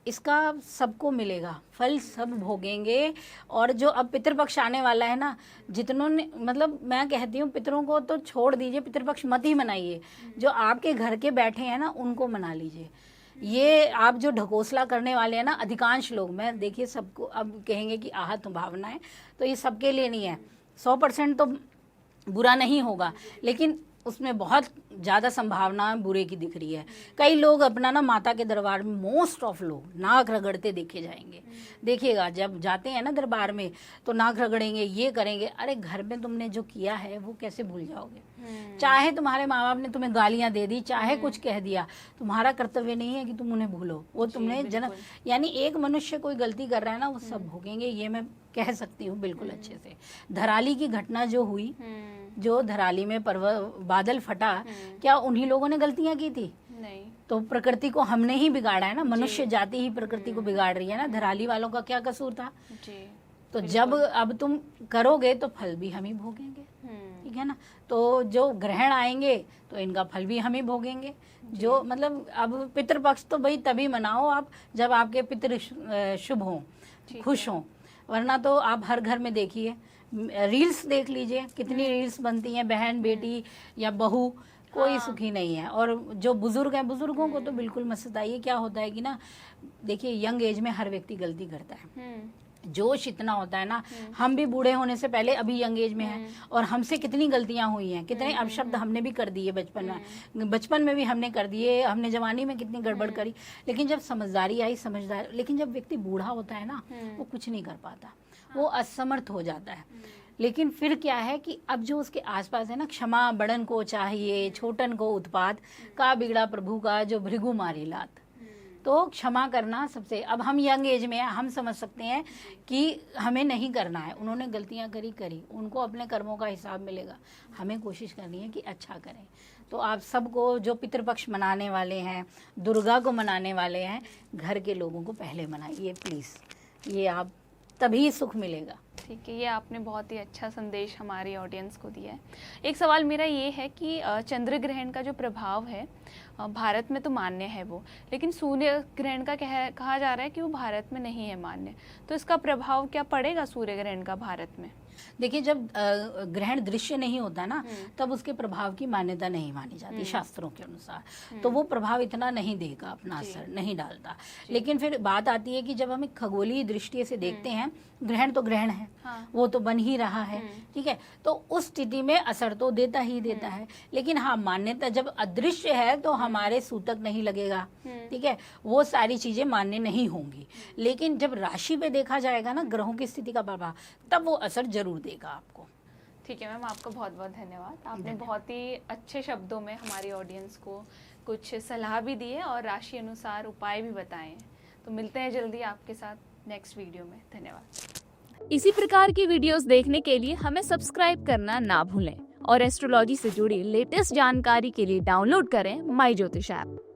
इसका सबको मिलेगा, फल सब भोगेंगे। और जो अब पितृपक्ष आने वाला है ना, जितनों ने मतलब मैं कहती हूँ पितरों को तो छोड़ दीजिए, पितृपक्ष मत ही मनाइए, जो आपके घर के बैठे हैं ना उनको मना लीजिए। ये आप जो ढकोसला करने वाले हैं ना, अधिकांश लोग, मैं देखिए सबको अब कहेंगे कि आहत भावना है, तो ये सबके लिए नहीं है। 100% तो बुरा नहीं होगा, लेकिन उसमें बहुत ज़्यादा संभावना बुरे की दिख रही है। कई लोग अपना ना माता के दरबार में, मोस्ट ऑफ लोग नाक रगड़ते देखे जाएंगे। देखिएगा जब जाते हैं ना दरबार में तो नाक रगड़ेंगे, ये करेंगे। अरे घर में तुमने जो किया है वो कैसे भूल जाओगे। चाहे तुम्हारे माँ बाप ने तुम्हें गालियां दे दी, चाहे कुछ कह दिया, तुम्हारा कर्तव्य नहीं है कि तुम उन्हें भूलो। वो तुमने जन्म, यानी एक मनुष्य कोई गलती कर रहा है ना, वो सब भोगेंगे, ये मैं कह सकती हूँ बिल्कुल अच्छे से। धराली की घटना जो हुई, जो धराली में बादल फटा, क्या उन्हीं लोगों ने गलतियां की थी? नहीं। तो प्रकृति को हमने ही बिगाड़ा है ना, मनुष्य जाति ही प्रकृति को बिगाड़ रही है ना। धराली वालों का क्या कसूर था जी। तो जब अब तुम करोगे तो फल भी हम ही भोगेंगे, ठीक है ना। तो जो ग्रहण आएंगे तो इनका फल भी हम ही भोगेंगे। जो मतलब अब पितृपक्ष तो भाई तभी मनाओ आप जब आपके पितृ शुभ हों, खुश हों, वरना तो आप हर घर में देखिए, रील्स देख लीजिए, कितनी रील्स बनती हैं, बहन बेटी या बहू, कोई सुखी नहीं है। और जो बुजुर्ग हैं, बुजुर्गों को तो बिल्कुल मत सताइए। क्या होता है कि ना, देखिए यंग एज में हर व्यक्ति गलती करता है, जोश इतना होता है ना। हम भी बूढ़े होने से पहले अभी यंग एज में हैं, और हमसे कितनी गलतियां हुई हैं, कितने अपशब्द हमने भी कर दिए बचपन में भी हमने कर दिए, हमने जवानी में कितनी गड़बड़ करी। लेकिन जब समझदारी आई, लेकिन जब व्यक्ति बूढ़ा होता है ना, वो कुछ नहीं कर पाता, वो असमर्थ हो जाता है। लेकिन फिर क्या है कि अब जो उसके आसपास है ना, क्षमा बड़न को चाहिए, छोटन को उत्पात, का बिगड़ा प्रभु का जो भृगु मारी लात। तो क्षमा करना सबसे, अब हम यंग एज में हैं, हम समझ सकते हैं कि हमें नहीं करना है, उन्होंने गलतियां करी, उनको अपने कर्मों का हिसाब मिलेगा। हमें कोशिश करनी है कि अच्छा करें। तो आप सबको जो पितृपक्ष मनाने वाले हैं, दुर्गा को मनाने वाले हैं, घर के लोगों को पहले मनाइए प्लीज़, ये आप तभी सुख मिलेगा। ठीक है, ये आपने बहुत ही अच्छा संदेश हमारी ऑडियंस को दिया है। एक सवाल मेरा ये है कि चंद्र ग्रहण का जो प्रभाव है भारत में तो मान्य है वो, लेकिन सूर्य ग्रहण का कहा जा रहा है कि वो भारत में नहीं है मान्य, तो इसका प्रभाव क्या पड़ेगा सूर्य ग्रहण का भारत में? देखिए, जब ग्रहण दृश्य नहीं होता ना, तब उसके प्रभाव की मान्यता नहीं मानी जाती शास्त्रों के अनुसार, तो वो प्रभाव इतना नहीं देगा, अपना असर नहीं डालता। लेकिन फिर बात आती है कि जब हम खगोलीय दृष्टि से देखते हैं, ग्रहण तो ग्रहण है, वो तो बन ही रहा है, ठीक है, तो उस स्थिति में असर तो देता ही देता है। लेकिन हाँ, मान्यता जब अदृश्य है तो हमारे सूतक नहीं लगेगा, ठीक है, वो सारी चीजें मान्य नहीं होंगी। लेकिन जब राशि पे देखा जाएगा ना ग्रहों की स्थिति का प्रभाव, तब वो असर जरूर देगा आपको। ठीक है मैम, आपका बहुत बहुत धन्यवाद। आपने बहुत ही अच्छे शब्दों में हमारी ऑडियंस को कुछ सलाह भी दी है और राशि अनुसार उपाय भी बताए हैं। तो मिलते हैं जल्दी आपके साथ नेक्स्ट वीडियो में। धन्यवाद। इसी प्रकार की वीडियोस देखने के लिए हमें सब्सक्राइब करना ना भूलें और एस्ट्रोलॉजी से जुड़ी लेटेस्ट जानकारी के लिए डाउनलोड करें माई ज्योतिष ऐप।